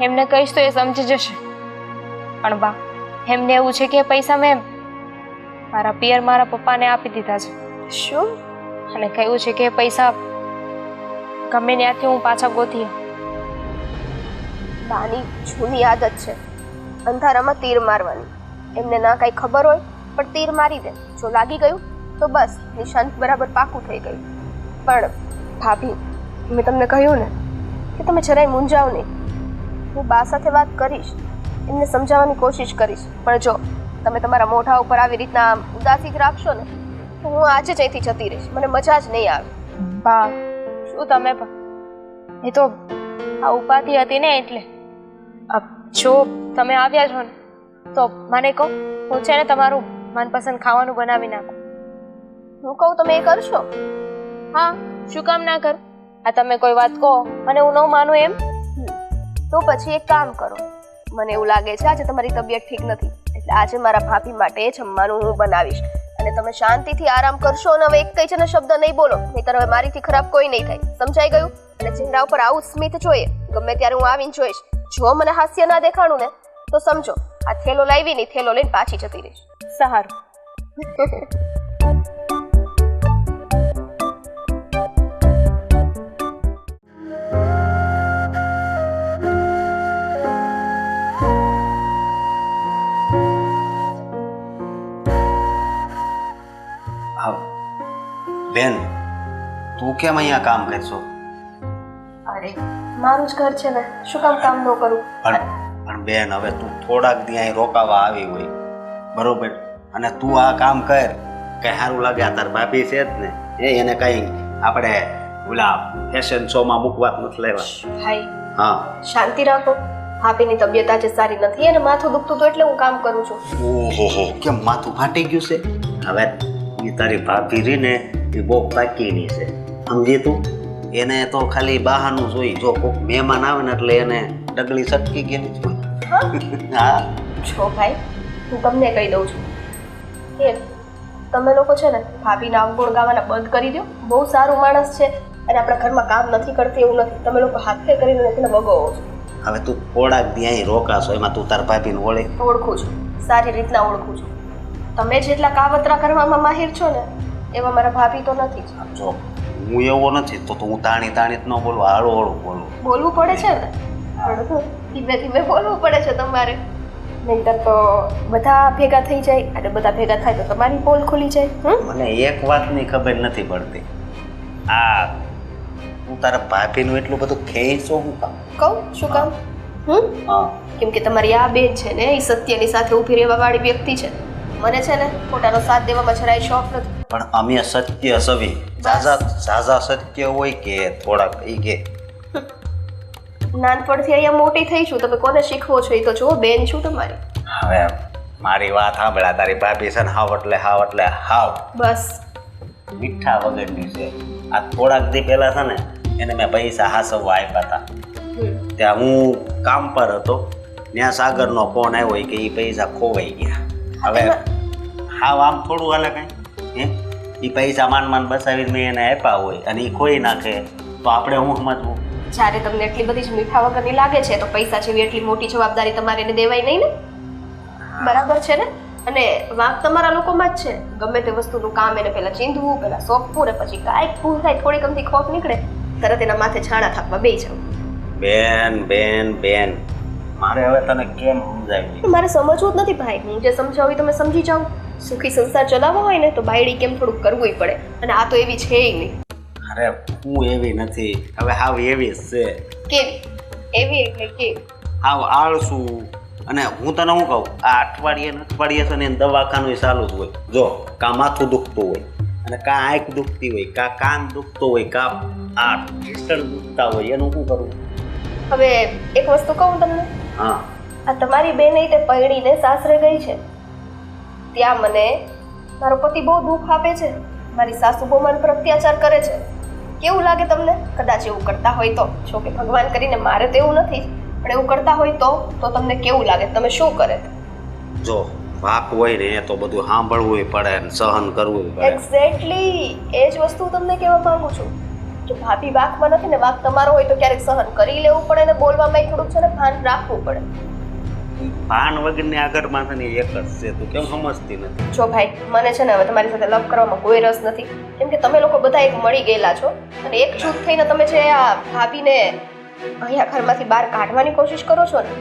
એમને કહીશ તો એ સમજી જશે. પણ બા, એમને એવું છે કે પૈસા મેં મારા પિયર મારા પપ્પાને આપી દીધા છે.
શું?
અને કહ્યું છે કે પૈસા ગમે ત્યાંથી હું પાછા ગોતી.
બાની જૂની આદત છે અંધારામાં તીર મારવાની. એમને ના કાંઈ ખબર હોય પણ તીર મારી દે. જો લાગી ગયું તો બસ નિશાન બરાબર પાકું થઈ ગયું. પણ ભાભી, મેં તમને કહ્યું ને કે તમે જરાય મૂંઝાવ નહીં. હું બા સાથે વાત કરીશ, એમને સમજાવવાની કોશિશ કરીશ. પણ જો તમે તમારા મોઢા ઉપર આવી રીતના ઉદાસી જ રાખશો ને તો હું આજે જ અહીંથી જતી રહીશ. મને મજા જ નહીં આવે.
બા, શું તમે પણ? એ તો આ ઉપાધિ હતી ને એટલે. જો તમે આવ્યા છો ને તો મને કહો, હું છે ને તમારું મનપસંદ ખાવાનું બનાવી નાખું.
હું કહું તમે એ કરશો?
હા, શું કામ ના કરું? આ તમે કોઈ વાત કહો અને હું ન માનું એમ?
તો પછી એક કામ કરો. મને એવું લાગે છે આજે તમારી તબિયત ઠીક નથી, એટલે આજે મારા ભાભી માટે જમવાનું હું બનાવીશ અને તમે શાંતિથી આરામ કરશો. અને હવે એક કઈ છે ને શબ્દ નહીં બોલો, નહીંતર હવે મારીથી ખરાબ કોઈ નહીં થાય. સમજાઈ ગયું? અને ચહેરા ઉપર આવું સ્મિત જોઈએ. ગમે ત્યારે હું આવીને જોઈશ. જો મને હાસ્ય ના દેખાણું ને તો સમજો આ થેલો લાવી નહીં, થેલો લઈને પાછી જતી રહીશ.
સારું.
બેન, તું કેમ અહીંયા કામ કરશો?
અરે મારું જ ઘર છે ને, શું કામ ન કરું?
પણ બેન, હવે તું થોડાક દી અહીં રોકાવા આવી હોય બરોબર, અને તું આ કામ કર કઈ સારું લાગે? આ તાર ભાભી છે જ ને, એને કઈ આપણે ઓલા ફેશન શો માં મૂકવા નથી લેવા.
ભાઈ
હા,
શાંતિ રાખો. ભાભીની તબિયત આજે સારી નથી અને માથું દુખતું તો એટલે હું કામ કરું છું.
ઓહો, કેમ માથું ફાટી ગયું છે? હવે એ તારી ભાભી રહી ને એ બહુ પાકીની છે, સમજી તું? એને તો ખાલી બહાનું જોઈ. જો કોઈક મહેમાન આવે ને એટલે એને ડગલી સટકી ગયેલી જ હોય.
હા
હા
છો ભાઈ, હું તમને કહી દઉં છું કે તમે લોકો છે ને ભાભીના અવગુણ ગાવાના બંધ કરી દો. બહુ સારું માણસ છે અને આપણા ઘરમાં કામ નથી કરતી એવું નથી. તમે લોકો હાથે કરીને તેને વગોવો છો.
હવે તું થોડાક દી અહીં રોકાશો એમાં તું તાર ભાભીને ઓળે
ઓળખું છું, સારી રીતના ઓળખું છું. તમે જેટલા કાવતરા કરવામાં માહિર છો ને એવા મારા ભાભી તો નથી જ.
જો હું એવો નથી તો હું તાણી તાણી જ ન બોલું, હળવું હળવું બોલું.
બોલવું પડે છે ને, પણ ધીમે ધીમે બોલવું પડે છે તમારે. નહીંતર તો બધા ભેગા થઈ જાય અને બધા ભેગા થાય તો તમારી પોલ ખુલી જાય.
મને એક વાતની ખબર નથી પડતી, આ તું તારા ભાભીનું એટલું બધું ખેંચો હું કામ?
કહું શું કામ?
હા
કેમ કે તમારી આ બેન છે ને એ સત્યની સાથે ઊભી રહેવા વાળી વ્યક્તિ છે. મને છે ને ખોટાનો સાથ દેવામાં જરાય શોખ નથી.
પણ અમે સત્ય સવી ઝાઝા સત્ય હોય કે થોડાક એ કે
નાનપણથી અહીંયા મોટી થઈ છું. તમે કોને શીખવો છો એ તો જુઓ. બેન છું તમારી.
હવે મારી વાત સાંભળા, તારી ભાભી છે ને હાવ એટલે હાવ
બસ
મીઠા વગરની છે. આ થોડાક દી પહેલા છે ને એને મેં પૈસા હાસવવા આપ્યા હતા. ત્યાં હું કામ પર હતો, ત્યાં સાગરનો ફોન આવ્યો કે એ પૈસા ખોવાઈ ગયા. હવે હાવ આમ થોડું હાલે કાંઈ એ પૈસા માંડ બસાવીને મેં એને આપ્યા હોય અને એ ખોઈ નાખે તો આપણે હું સમજવું?
જ્યારે તમને એટલી બધી જ મીઠા વગરની લાગે છે તો પૈસા જેવી એટલી મોટી જવાબદારી તમારે એને દેવાય નહીં ને. બરાબર છે ને? અને વાંક તમારા લોકોમાં જ છે. ગમે તે વસ્તુનું કામ એને પહેલા ચીંધવું, પહેલા સોંપવું ને પછી કાંઈક ભૂલ થાય, થોડી ગમતી ખોટ નીકળે તરત એના માથે છાણા થાપવા બેસી જાવ.
બેન બેન બેન મારે હવે તને કેમ સમજાવી?
મારે સમજવું જ નથી ભાઈ. હું જે સમજાવી તમે સમજી જાઓ. સુખી સંસાર ચલાવવો હોય ને તો બાયડી કેમ થોડુંક કરવું પડે, અને આ તો એવી છે નહીં.
અરે હું એવી નથી, હવે હાવ એવી જ છે.
કેવી? એવી એટલે કેવી?
હાવ આળસુ. અને હું તને શું કહું, આ અઠવાડિયે છે ને એને દવાખાનું ચાલુ જ હોય. જો કાં માથું દુખતું હોય અને કાં આંખ દુખતી હોય, કાં કાન દુખતો હોય, કાં આ ઢીસણ દુખતા હોય, એનું શું કરવું?
હવે એક વસ્તુ કહું તમને.
હા
આ તમારી બેન તે પૈણીને સાસરે ગઈ છે ત્યાં મને મારો પતિ બહુ દુઃખ આપે છે. મારી સાસુ બહુ મારા પર અત્યાચાર કરે છે. કેવું લાગે તમને? કદાચ એવું કરતા હોય તો, જો કે ભગવાન કરીને મારે તો એવું નથી, પણ એવું કરતા હોય તો તમને કેવું લાગે? તમે શું કરે?
જો વાક હોય ને તો બધું સાંભળવું પડે ને સહન કરવું પડે.
એક્ઝેક્ટલી એ જ વસ્તુ તમને કહેવા માંગુ છું કે ભાભી વાકમાં નથી ને વાક તમારો હોય તો ક્યારેક સહન કરી લેવું પડે ને બોલવામાં થોડુંક છે ને ભાન રાખવું પડે.
ભાન વગરની આગળમાં છે ને એક જ છે, તું કેમ સમજતી નથી?
જો ભાઈ મને છે ને હવે તમારી સાથે લવ કરવામાં કોઈ રસ નથી, કેમ કે તમે લોકો બધા એક મળી ગયેલા છો અને એક જૂથ થઈને તમે જે આ ભાભીને અહીંયા ઘરમાંથી બહાર કાઢવાની કોશિશ કરો છો ને,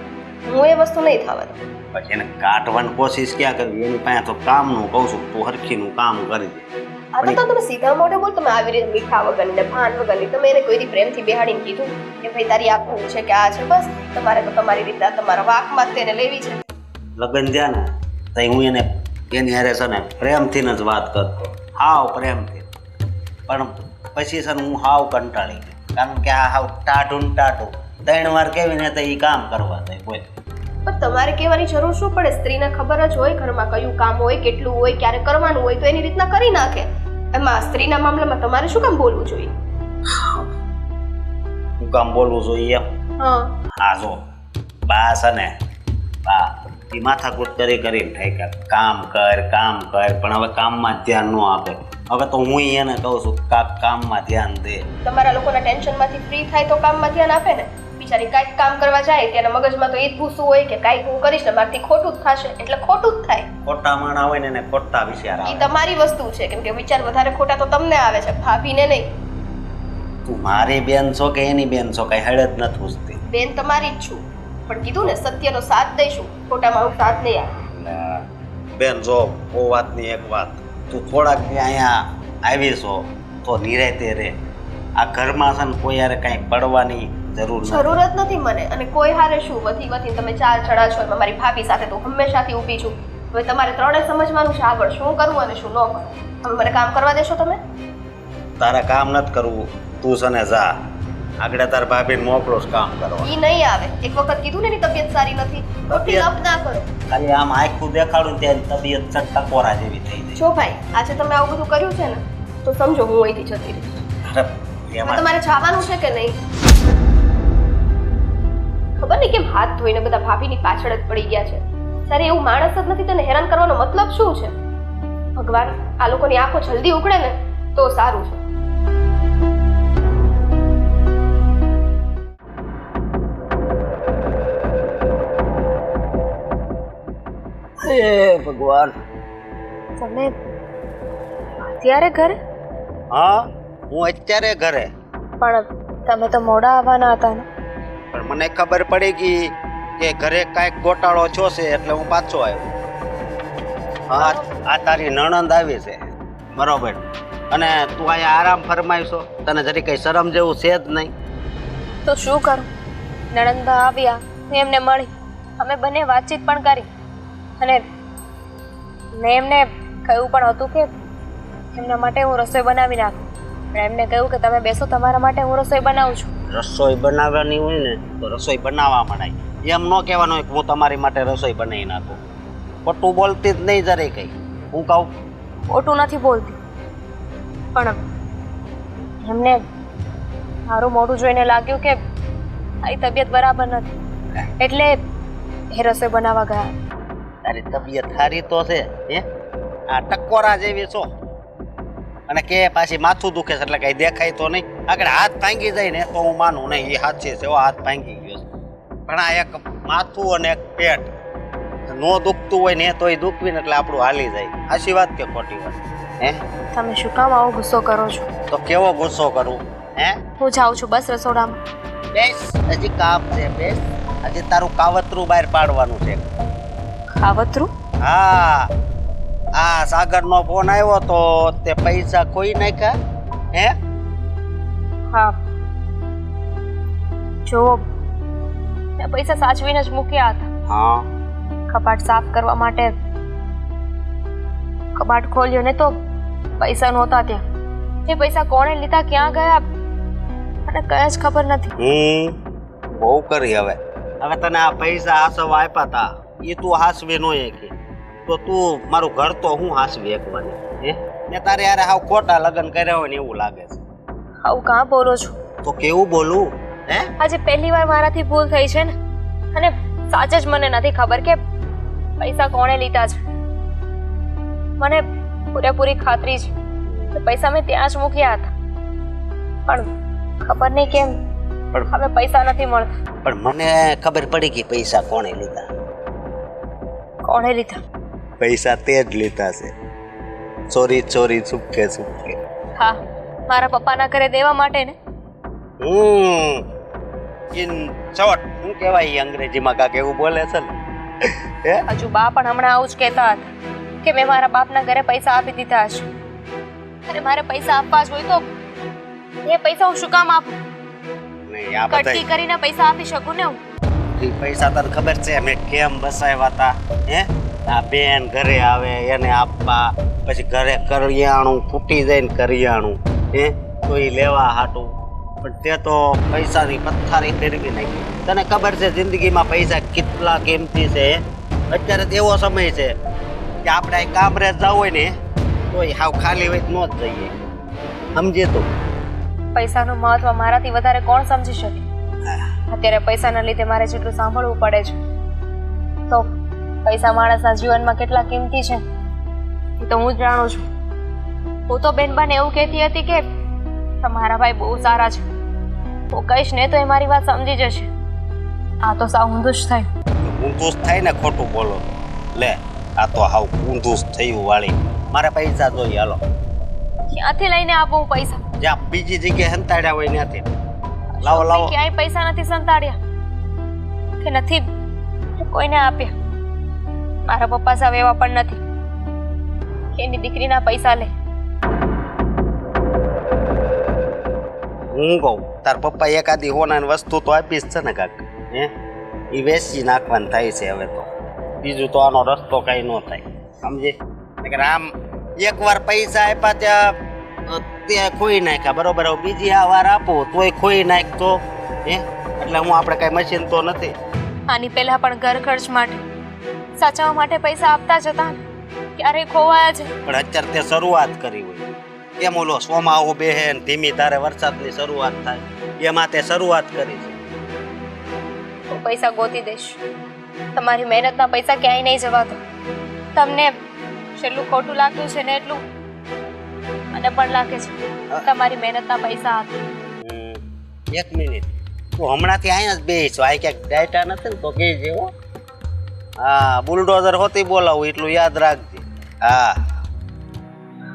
હું એ વસ્તુ નહીં થવા દઉં.
પછી એને કાઢવાની કોશિશ ક્યાં કરવી? એની પાસે તો કામનું કહું છું, તું હરખીનું કામ કરી દે.
આ તો તમે સીધા મોઢે બોલ. તમે આવી રીતે મીઠા વગરની ને ભાન વગરની તમે એને કોઈ દી પ્રેમથી બેહાડીને કીધું કે ભાઈ તારી આ ભૂલ છે કે આ છે? બસ તમારે તો તમારી રીતે તમારા વાકમાં તેને લેવી છે.
લગ્ન થયા ને તો હું એને એની હારે છે ને પ્રેમથી જ વાત કરતો, હાવ પ્રેમથી. પણ પછી છે ને હું હાવ કંટાળી ગયો, કારણ કે આ હાવ ટાઢું 3 વાર કેવીને તો એ કામ કરવા જાય. બોલ
પણ તમારે કહેવાની જરૂર શું પડે? સ્ત્રીને ખબર જ હોય ઘરમાં કયું કામ હોય, કેટલું હોય, ક્યારે કરવાનું હોય તો એની રીતના કરી નાખે. એમાં સ્ત્રીના મામલામાં તમારે શું કામ બોલવું જોઈએ?
હું કામ બોલવું જોઈએ એમ? હા જો બા છે ને બા એ માથાકૂટ કરીને ઠેકા કામ કર પણ હવે કામમાં ધ્યાન ન આપે. હવે તો હું એને કહું છું કામમાં ધ્યાન દે.
તમારા લોકોના ટેન્શનમાંથી ફ્રી થાય તો કામમાં ધ્યાન આપે ને. બિચારી કાંઈક કામ કરવા જાય તેના મગજમાં તો એ જ ભૂસું હોય કે કાંઈક હું કરીશ ને મારથી ખોટું જ થશે, એટલે ખોટું જ થાય.
ખોટા માણા હોય ને એને ખોટા વિચાર
એ
આવે.
તમારી વસ્તુ છે, કેમ કે વિચાર વધારે ખોટા તો તમને આવે છે, ભાભીને નહીં.
તું મારી બેન છો કે એની બેન છો? કઈ હેડ જ નથી પૂછતી.
બેન તમારી જ છું, પણ કીધું ને સત્યનો સાથ દઈશું, ખોટામાં હું સાથ નહીં આપું.
બેન જો બહુ વાતની એક વાત, તું થોડાક દી અહીંયા આવી છો તો નિરાતે રે. આ ઘરમાં છે ને કોઈ યારે કાંઈ પડવાની જરૂર
જ નથી મને. અને કોઈ હારે શું વધી તમે ચાલ ચડા છો એમાં મારી ભાભી સાથે તો હંમેશાથી ઊભી છું. હવે તમારે ત્રણે સમજવાનું છે આગળ શું કરવું અને શું ન કરવું. હવે મને કામ કરવા દેશો તમે?
તારે કામ નથી કરવું, તું છે ને જા આગળ તાર ભાભીને મોકલો કામ કરવા.
ઈ નહીં આવે. એક વખત કીધું ને એની તબિયત સારી નથી તો અપ ના કરો.
ખાલી આમ આખું દેખાડું ત્યારે તબિયત ટકોરા જેવી થઈ જાય.
જો ભાઈ આજે તમે આવું બધું કર્યું છે ને તો સમજો હું અહીંથી જતી રહીશ. તમારે જવાનું છે કે નહીં? ખબર નહીં કેમ હાથ ધોઈને બધા ભાભીની પાછળ જ પડી ગયા છે. તારે એવું માણસ જ નથી, તને હેરાન કરવાનો મતલબ શું છે? ભગવાન આ લોકોની આંખો જલ્દી ઉઘડે ને તો સારું છે.
ભગવાન.
તમે અત્યારે ઘરે?
હા, હું અત્યારે ઘરે.
પણ તમે તો મોડા આવવાના હતા ને.
પણ મને ખબર પડી ગઈ કે ઘરે કાંઈક ગોટાળો છો છે એટલે હું પાછો આવ્યો. હા, આ તારી નણંદ આવી છે, બરોબર. અને તું અહીંયા આરામ ફરમાઈશો, તને જરી કઈ શરમ જેવું છે જ નહીં.
તો શું કરું? નણંદબા આવ્યા, હું એમને મળી, અમે બંને વાતચીત પણ કરી અને મેં એમને કહ્યું પણ હતું કે એમના માટે હું રસોઈ બનાવી નાખું. પણ એમને કહ્યું કે તમે બેસો, તમારા માટે હું રસોઈ બનાવું છું.
રસોઈ બનાવવાની હોય ને તો રસોઈ બનાવવા માંડાય, એમ ન કહેવાનું હોય કે હું તમારી માટે રસોઈ બનાવી નાખું. ખોટું બોલતી જ નહીં જરી કઈ. હું કહું
ખોટું નથી બોલતી, પણ એમને મારું મોઢું જોઈને લાગ્યું કે મારી તબિયત બરાબર નથી, એટલે એ રસોઈ બનાવવા ગયા.
તારી તબિયત સારી તો છે હે? આ ટકોરા જેવી છો અને કે પાછી માથું દુખે છે એટલે કઈ દેખાય તો નહીં. આગળ હાથ ભાંગી જાય ને તો હું માનું નહીં, એ હાથ છે એવો હાથ ભાંગી ગયો છે. પણ આ એક માથું અને એક પેટ નો દુખતું હોય ને તોય દુખવી ને એટલે આપણું હાલી જાય. આશી વાત કે ખોટી વાત? હે,
તમે શું કામ આવો ગુસ્સો કરો છો?
તો કેવો ગુસ્સો કરું? હે,
હું જાઉં છું બસ રસોડામાં.
બેસ, હજી કામ છે, બેસ. હજી તારું કાવતરું બહાર પાડવાનું છે.
ખાવતરું?
હા, આ સાગરનો ફોન આવ્યો તો તે પૈસા ખોઈ નાખ્યા. હે,
હા, જો મેં પૈસા સાચવીને જ મૂક્યા હતા.
હા,
કબાટ સાફ કરવા માટે કબાટ ખોલ્યો ને તો પૈસા નહોતા ત્યાં. એ પૈસા કોણે લીધા, ક્યાં ગયા અને કયા જ ખબર નથી.
બહુ કરી. હવે તને આ પૈસા હાસવા આપ્યા તા એ તું હાસવી નો એકી તો તું મારું ઘર તો હું હાસવી એકવાની. હે, ને તારે યાર હાવ ખોટા લગ્ન કર્યા હોય ને એવું લાગે છે.
આવું કાં બોલો છો?
તો કેવું બોલું? હે,
આજે પહેલી વાર મારાથી ભૂલ થઈ છે ને, અને સાચે જ મને નથી ખબર કે પૈસા કોણે લીધા છે. મને પૂરેપૂરી ખાતરી છે કે પૈસા મેં ત્યાં જ મૂક્યા હતા, પણ ખબર નહીં કેમ હવે પૈસા નથી મળતા.
પણ મને ખબર પડી ગઈ પૈસા કોણે લીધા.
કોણે લીધા?
પૈસા તે જ લીધા છે, ચોરી ચોરી ચૂપકે ચૂપકે.
હા, મારા પપ્પાના ઘરે દેવા માટે ને.
ઇન શોર્ટ શું કહેવાય અંગ્રેજીમાં કાક એવું બોલે છે ને. હે,
હજુ બા પણ હમણાં આવું જ કહેતા હતા કે મેં મારા બાપના ઘરે પૈસા આપી દીધા હશે. અને મારે પૈસા આપવા જ હોય તો એ પૈસા હું શું કામ આપું?
નહીં, આ
કટકી
બધા
કરીને પૈસા આપી શકું ને હું.
પૈસા તને ખબર છે મેં કેમ બસાવ્યા હતા? હે, આ બેન ઘરે આવે એને આપવા, પછી ઘરે કરિયાણું ફૂટી જાય ને કરિયાણું હે તો એ લેવા હાટું. પણ તે તો પૈસાની પથ્થારી ફેરવી નાખી. તને ખબર છે જિંદગીમાં પૈસા કેટલા કિંમતી છે? અત્યારે તો એવો સમય છે કે આપણે કામરેજ જવું હોય ને તો હાવ ખાલી હોય ન જ જઈએ. સમજે તું?
પૈસાનું મહત્વ મારાથી વધારે કોણ સમજી શકે? અત્યારે પૈસાના લીધે મારે જેટલું સાંભળવું પડે છે, તો પૈસા માણસના જીવનમાં કેટલા કિંમતી છે એ તો હું જ જાણું છું. હું તો બેનબાને એવું કહેતી હતી કે તમારા ભાઈ બહુ સારા છે, હું કહીશ ને તો એ મારી વાત સમજી જશે. આ તો સાવ ઊંધું જ થયું.
ઊંધું જ થાય ને, ખોટું બોલો. લે, આ તો હાવ ઊંધું જ થયું વાળી. મારે પૈસા જોઈએ, હાલો.
ક્યાંથી લઈને આપું હું પૈસા?
જ્યાં બીજી જગ્યાએ હંતાડ્યા હોય ત્યાંથી લાવો લાવો.
ક્યાંય પૈસા નથી સંતાડ્યા કે નથી કોઈને આપ્યા. મારા પપ્પા સાહેબ એવા પણ નથી કે એની દીકરીના પૈસા લે.
હું કહું તાર પપ્પા એકાદી હોનાની વસ્તુ તો આપીશ છે ને કાક. હે, એ વેચી નાખવાનું થાય છે હવે તો. બીજું તો આનો રસ્તો કઈ ન થાય, સમજે? આમ એકવાર પૈસા આપ્યા ત્યાં ખોઈ નાખ્યા, બરોબર. બીજી આ વાર આપો તોય ખોઈ નાખતો. હે, એટલે હું આપણે કઈ મશીન તો નથી.
આની પહેલા પણ ઘર ખર્ચ માટે સાચવવા માટે પૈસા આપતા જ હતા, ક્યારે ખોવાયા છે.
પણ અત્યારે તે શરૂઆત કરી હોય એમ ઓલો સોમાવો બેહે ને ધીમી ધારે વરસાદની શરૂઆત થાય એમાં તે શરૂઆત કરી છે.
પૈસા ગોતી દઈશ. તમારી મહેનતના પૈસા ક્યાંય નહીં જવા દો. તમને જેટલું ખોટું લાગતું છે ને એટલું મને પણ લાગે છે તમારી મહેનતના પૈસા હતા.
એક મિનિટ, તું હમણાંથી અહીંયા જ બેસ. આ ક્યાંક ડાયટા નથી ને તો કે જેવો. હા, બુલડોઝર હોતી બોલાવું એટલું યાદ રાખજે. હા,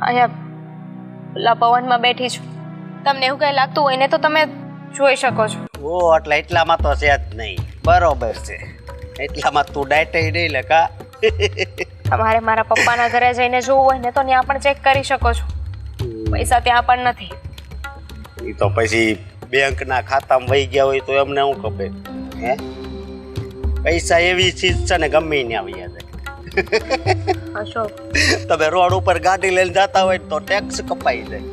અહીંયા પેલા પવનમાં બેઠી છું. તમને એવું કઈ લાગતું હોય ને તો તમે જોઈ શકો છો.
ઓ એટલે એટલામાં તો છે જ નહીં. બરોબર છે, એટલામાં તું ડાયટે નહીં લે કા.
તમારે મારા પપ્પાના ઘરે જઈને જોવું હોય ને તો ત્યાં પણ ચેક કરી શકો છો. પૈસા ત્યાં પણ નથી.
એ તો પછી બેંકના ખાતામાં વહી ગયા હોય તો એમને શું ખબર? હે, પૈસા એવી ચીજ છે ને ગમે ને આવી જાય.
અશોક,
તમે રોડ ઉપર ગાડી લઈને જતા હોય તો ટેક્સ કપાઈ જાય.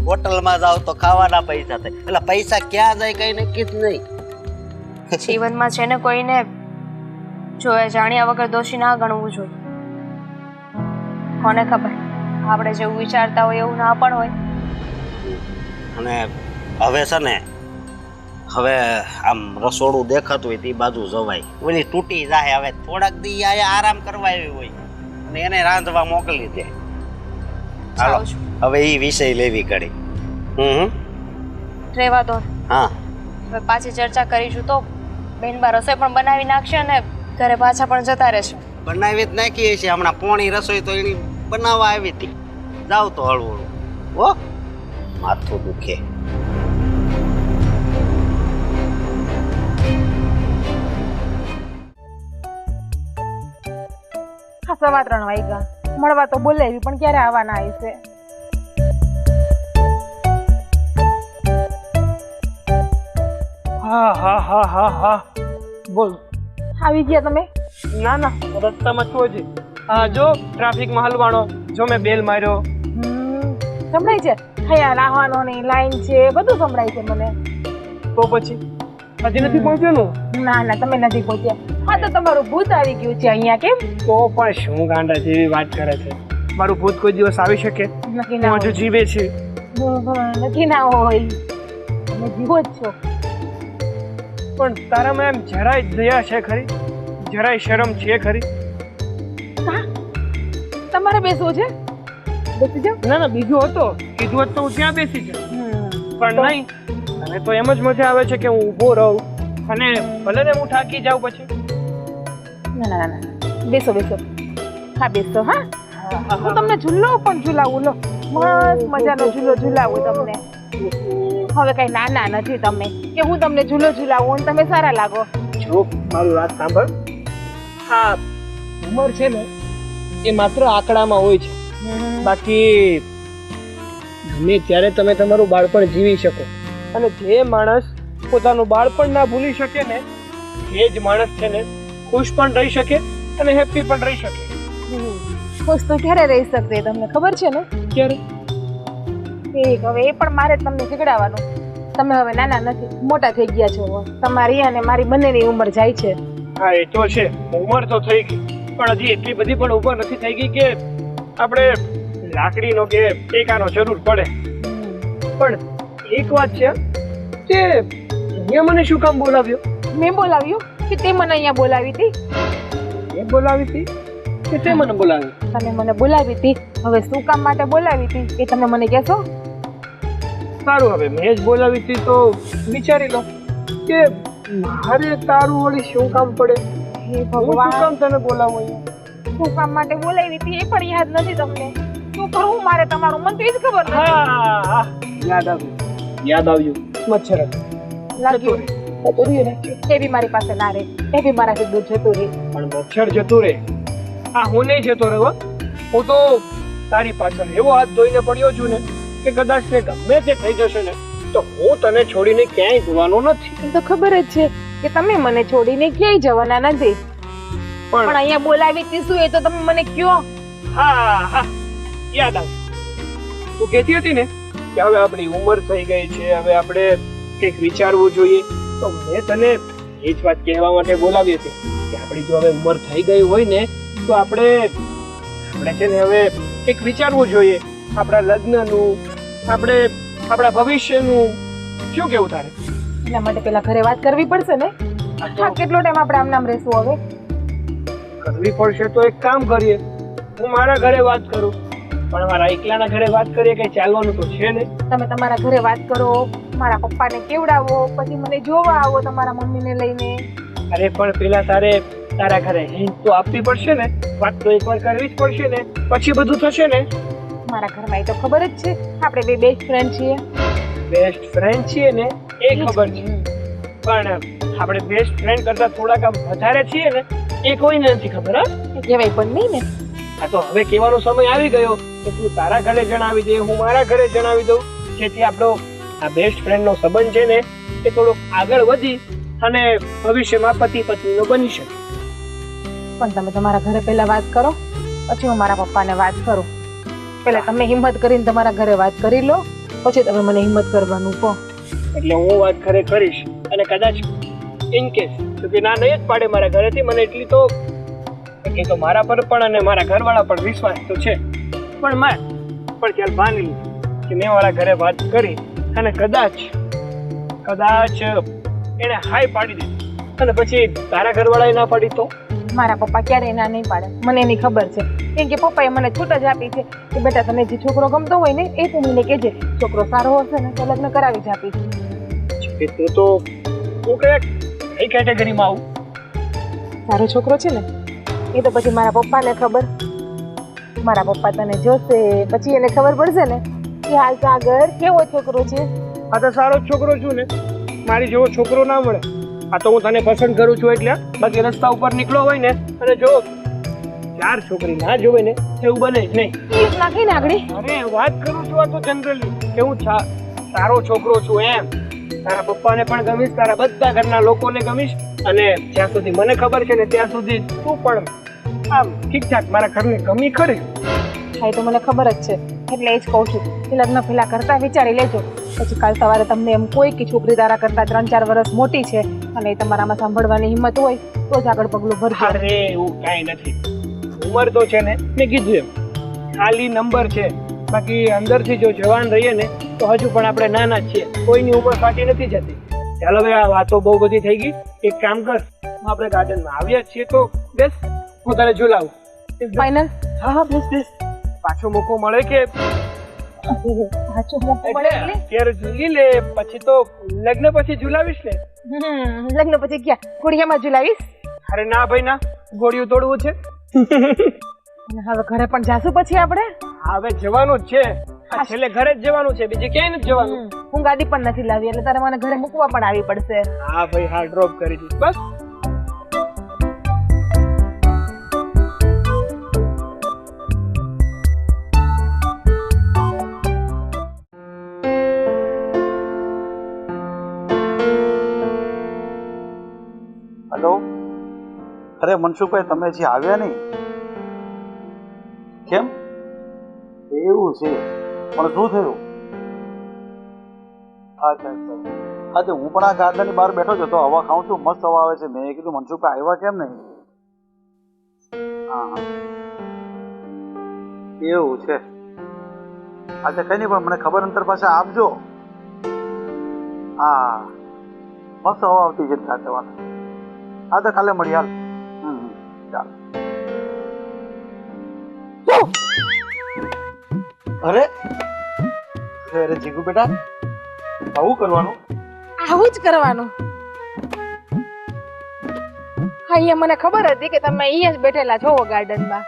હોટલમાં જાવ તો ખાવાના પૈસા થાય. એટલે પૈસા ક્યાં જાય કઈ નક્કી જ નહીં.
જીવનમાં છે ને કોઈને જોયા જાણ્યા વગર દોષી ના ગણવું જોઈએ. કોને ખબર આપણે જેવું વિચારતા હોય એવું ના પણ હોય.
અને હવે છે ને, હવે આમ રસોડું દેખાતું હોય તે બાજુ જવાય. ઓલી તૂટી જાય. હવે થોડાક દી આયા આરામ કરવા આવી હોય અને એને રાંધવા મોકલી દે. હાલો
જાઉં છું.
હવે એ વિષય લેવી કરી.
રહેવા દો.
હા,
હવે પાછી ચર્ચા કરીશું તો બેનબા રસોઈ પણ બનાવી નાખશે અને ઘરે પાછા પણ જતા રહેશે.
બનાવી જ નાખીએ છીએ. હમણાં પોણી રસોઈ તો એની બનાવવા આવી હતી. જાવ તો હળવું હળવું. ઓ માથું દુખે.
હા, 3:15 વાગ્યા. મળવા તો બોલાવી પણ ક્યારે આવવાના હશે?
હા હા હા હા હા બોલ.
આવી ગયા તમે?
ના ના, રસ્તામાં છું હજી. હા, જો ટ્રાફિકમાં હલવાણો. જો મેં બેલ માર્યો.
સંભળાય છે? અહીંયા રાહવાનોની લાઈન છે, બધું સંભળાય છે મને.
તો પછી હજી નથી પહોંચ્યો નું?
ના ના, તમે નથી પહોંચ્યા. હા તો તમારું ભૂત આવી ગયું છે અહીંયા, કેમ?
તો પણ શું ગાંડા જેવી વાત કરે છે. મારું ભૂત કોઈ દિવસ આવી શકે?
નક્કી ના
હું હજુ
હોય.
જીવે છે.
નક્કી ના હોય. તમે જીવો જ છો.
પણ તારામાં એમ જરાય દયા છે ખરી? જરાય શરમ છે ખરી?
હા, તમારે બેસવું છે? બેસી જાઓ.
ના ના, બીજું હતો. કીધું હોત તો હું ત્યાં બેસી જાઉં. પણ
તો-
નહીં, અને તો એમ જ મજા આવે છે કે હું ઊભો રહું અને ભલે ને હું થાકી જાઉં પછી.
ના ના ના, બેસો બેસો. હા બેસો. હા, હું તમને ઝૂલો પણ ઝૂલાવું. લો, મસ્ત મજાનો ઝૂલો ઝૂલાવું તમને. હવે કઈ નાના નથી તમે કે હું તમને ઝૂલો ઝૂલાવું અને તમે સારા લાગો.
જો મારું વાત સાંભળ. હા, ઉંમર છે ને એ માત્ર આંકડામાં હોય છે. બાકી ગમે ત્યારે તમે તમારું બાળપણ જીવી શકો. અને જે માણસ પોતાનું બાળપણ ના ભૂલી શકે ને એ જ માણસ છે ને ખુશ પણ રહી શકે અને હેપી પણ રહી શકે.
ખુશ તો ક્યારે રહી શકते તમને ખબર છે ને?
ક્યારે?
હવે એ પણ મારે તમને શીખડાવવાનું. તમે હવે નાના નથી, મોટા થઈ ગયા છો. તમારી અને મારી બંનેની ઉંમર જાય છે.
હા, એ તો છે. ઉંમર તો થઈ ગઈ, પણ હજી એટલી બધી પણ ઉંમર નથી થઈ ગઈ કે આપણે લાકડીનો કે ટેકાનો જરૂર પડે. પણ એક વાત છે કે અહીંયા મને શું કામ બોલાવ્યો?
મેં બોલાવ્યું કે તે મને અહીંયા બોલાવી હતી?
એ બોલાવી હતી કે તે મને બોલાવી?
તમે મને બોલાવી હતી. હવે શું કામ માટે બોલાવી હતી એ તમે મને કહેશો?
સારું, હવે મેં જ બોલાવી હતી તો વિચારી લો કે મારે તારું વળી શું કામ પડે?
હે
હું શું
ભગવાન,
કામ તને બોલાવું અહીંયા?
શું કામ માટે બોલાવી હતી એ પણ યાદ નથી તમને. શું કરવું મારે તમારું? મને તો એ જ ખબર નથી.
હા, યાદ આવ્યું. મચ્છર હતું.
લાગ્યું જતું રહ્યું ને. એ બી મારી પાસે ના રહે, એ બી મારાથી દૂર જતું રહે.
પણ મચ્છર જતું રહે. હા, હું નહીં જતો રહ્યો. હું તો તારી પાછળ એવો હાથ ધોઈને પડ્યો છું ને કે કદાચ તે ગમે તે થઈ જશે ને તો હું તને છોડીને ક્યાંય જવાનો નથી.
એ તો ખબર જ છે કે તમે મને છોડીને ક્યાંય જવાના નથી. પણ
પણ
અહીંયા બોલાવી હતી શું એ તો તમે મને કયો.
હા હા, યાદ આવ્યું. તું કહેતી હતી ને કે હવે આપણી ઉંમર થઈ ગઈ છે, હવે આપણે કંઈક વિચારવું જોઈએ. તો મેં તને એ જ વાત કહેવા માટે બોલાવી હતી કે આપણી જો હવે ઉંમર થઈ ગઈ હોય ને તો આપણે છે ને હવે કંઈક વિચારવું જોઈએ. આપણા લગ્નનું, આપણા ભવિષ્યનું. શું કેવું તારે?
એના માટે પેલા ઘરે વાત કરવી પડશે ને. હા કેટલો ટાઈમ આપણે આમ નામ રહેશું હવે?
કરવી પડશે તો એક કામ કરીએ, હું મારા ઘરે વાત કરું, પણ મારા એકલાના ઘરે વાત કરીએ કઈ ચાલવાનું તો છે નહીં.
તમે તમારા ઘરે વાત કરો, મારા પપ્પાને કેવડાવો, પછી મને જોવા આવો તમારા મમ્મીને લઈને.
અરે પણ પેલા તારે તારા ઘરે હિંટ તો આપવી પડશે ને, વાત તો એકવાર કરવી જ પડશે ને, પછી બધું થશે ને.
મારા ઘરમાં એ તો ખબર જ છે, આપણે બે બેસ્ટ ફ્રેન્ડ છીએ.
બેસ્ટ ફ્રેન્ડ છીએ ને એ ખબર છે, પણ આપણે બેસ્ટ ફ્રેન્ડ કરતા થોડાક આમ વધારે છીએ ને એ કોઈને નથી ખબર. હા,
કહેવાય પણ નહીં ને.
આ તો હવે કહેવાનો સમય આવી ગયો કે તું તારા ઘરે જણાવી દે, હું મારા ઘરે જણાવી દઉં, જેથી આપણો આ બેસ્ટ ફ્રેન્ડનો સંબંધ છે ને એ થોડોક આગળ વધી અને ભવિષ્યમાં પતિ પત્નીનો બની શકે.
પણ તમે તમારા ઘરે પહેલા વાત કરો, પછી હું મારા પપ્પાને વાત કરું. પહેલા તમે હિંમત કરીને તમારા ઘરે વાત કરી લો, પછી તમે મને હિંમત કરવાનું કહો.
એટલે હું વાત ઘરે કરીશ, અને કદાચ ઇન કેસ તો કે ના નહીં જ પાડે મારા ઘરેથી, મને એટલી તો કે તો મારા પર પણ અને મારા ઘરવાળા પર વિશ્વાસ તો છે. પણ ચાલ માની લીધું કે મેં મારા ઘરે વાત કરી અને કદાચ એને હાય પાડી દીધી અને પછી તારા ઘરવાળાએ ના પાડી તો?
મારા પપ્પા ક્યારેય ના નહીં પાડે, મને એની ખબર છે. કેમ કે પપ્પાએ મને છૂટ જ આપી છે કે બેટા તને જે છોકરો ગમતો હોય ને એ તું મને કહેજે, છોકરો સારો હશે ને તો લગ્ન કરાવી જ આપીશ.
કે તું તો હું કઈ કેટેગરીમાં આવું?
સારો છોકરો છે ને એ તો પછી મારા પપ્પાને ખબર. મારા પપ્પા તને જોશે પછી એને ખબર પડશે ને કે હાલ સાગર કેવો છોકરો છે.
આ તો સારો જ છોકરો છું ને, મારી જેવો છોકરો ના મળે. આ તો હું તને પસંદ કરું છું એટલે, બાકી રસ્તા ઉપર નીકળો હોય ને અને જો ચાર છોકરી ના જોવે ને એવું બને જ નહીં.
એ નાખી ને આગળ.
અરે વાત કરું છું આ તો જનરલી કે હું સારો છોકરો છું એમ. તારા પપ્પાને પણ ગમીશ, તારા બધા ઘરના લોકોને ગમીશ, અને જ્યાં સુધી મને ખબર છે ને ત્યાં સુધી તું પણ આમ ઠીકઠાક મારા ઘરને ગમી ખરી.
હા એ તો મને ખબર જ છે, એટલે એ જ કહું છું કે લગ્ન પહેલા કરતા વિચારી લેજો. પછી કાલ સવારે તમને એમ કોઈ કે છોકરી તારા કરતા 3-4 વર્ષ મોટી છે અને એ તમારામાં સાંભળવાની હિંમત હોય તો જ આગળ પગલું ભરજો.
અરે એવું કાંઈ નથી, ઉંમર તો છે ને મેં કીધું એમ ખાલી નંબર છે, બાકી અંદરથી જો જવાન રહીએ ને તો હજુ પણ આપણે નાના જ છીએ, કોઈની ઉંમર ફાટી નથી જતી. ચાલો ભાઈ આ વાતો બહુ બધી થઈ ગઈ, એક કામ કર, આપણે ગાર્ડનમાં આવ્યા છીએ તો બેસ, હું તને ઝુલાવું.
ફાઇનલ?
હા હા બેસ બેસ, પાછો મોકો મળે કે
સાચો મોકો મળે એટલે
અત્યારે ઝૂલી લે, પછી તો લગ્ન પછી ઝુલાવીશ ને.
લગ્ન પછી ક્યાં ઘોડિયામાં ઝુલાવીશ?
અરે ના ભાઈ ના, ગોળીઓ તોડવું છે.
અને હવે ઘરે પણ જાશું પછી આપણે?
હવે જવાનું જ છે, આ છેલ્લે ઘરે જ જવાનું છે, બીજે ક્યાંય નથી જવાનું.
હું ગાડી પણ નથી લાવી એટલે તારે મને ઘરે મૂકવા પણ આવી પડશે.
હા ભાઈ હા, ડ્રોપ કરી દીધું બસ.
હેલો, અરે મનસુખભાઈ તમે હજી આવ્યા નહીં કેમ? એવું છે, પણ શું થયું? અચ્છા અચ્છા, હા તો હું પણ આ ગાર્ડનની બહાર બેઠો હતો, હવા ખાઉં છું, મસ્ત હવા આવે છે. મેં કીધું મનસુખભાઈ આવ્યા કેમ નહીં? હા હા એવું છે. અચ્છા કંઈ નહીં, પણ મને ખબર અંતર પાસે આપજો. હા મસ્ત હવા આવતી છે સાથે વાત. હા તો કાલે મળી હાલ. ચાલ. અરે અરે જીગુ બેટા આવું કરવાનું?
આવું જ કરવાનું. અહીંયા મને ખબર હતી કે તમે અહીંયા જ બેઠેલા છો ગાર્ડનમાં.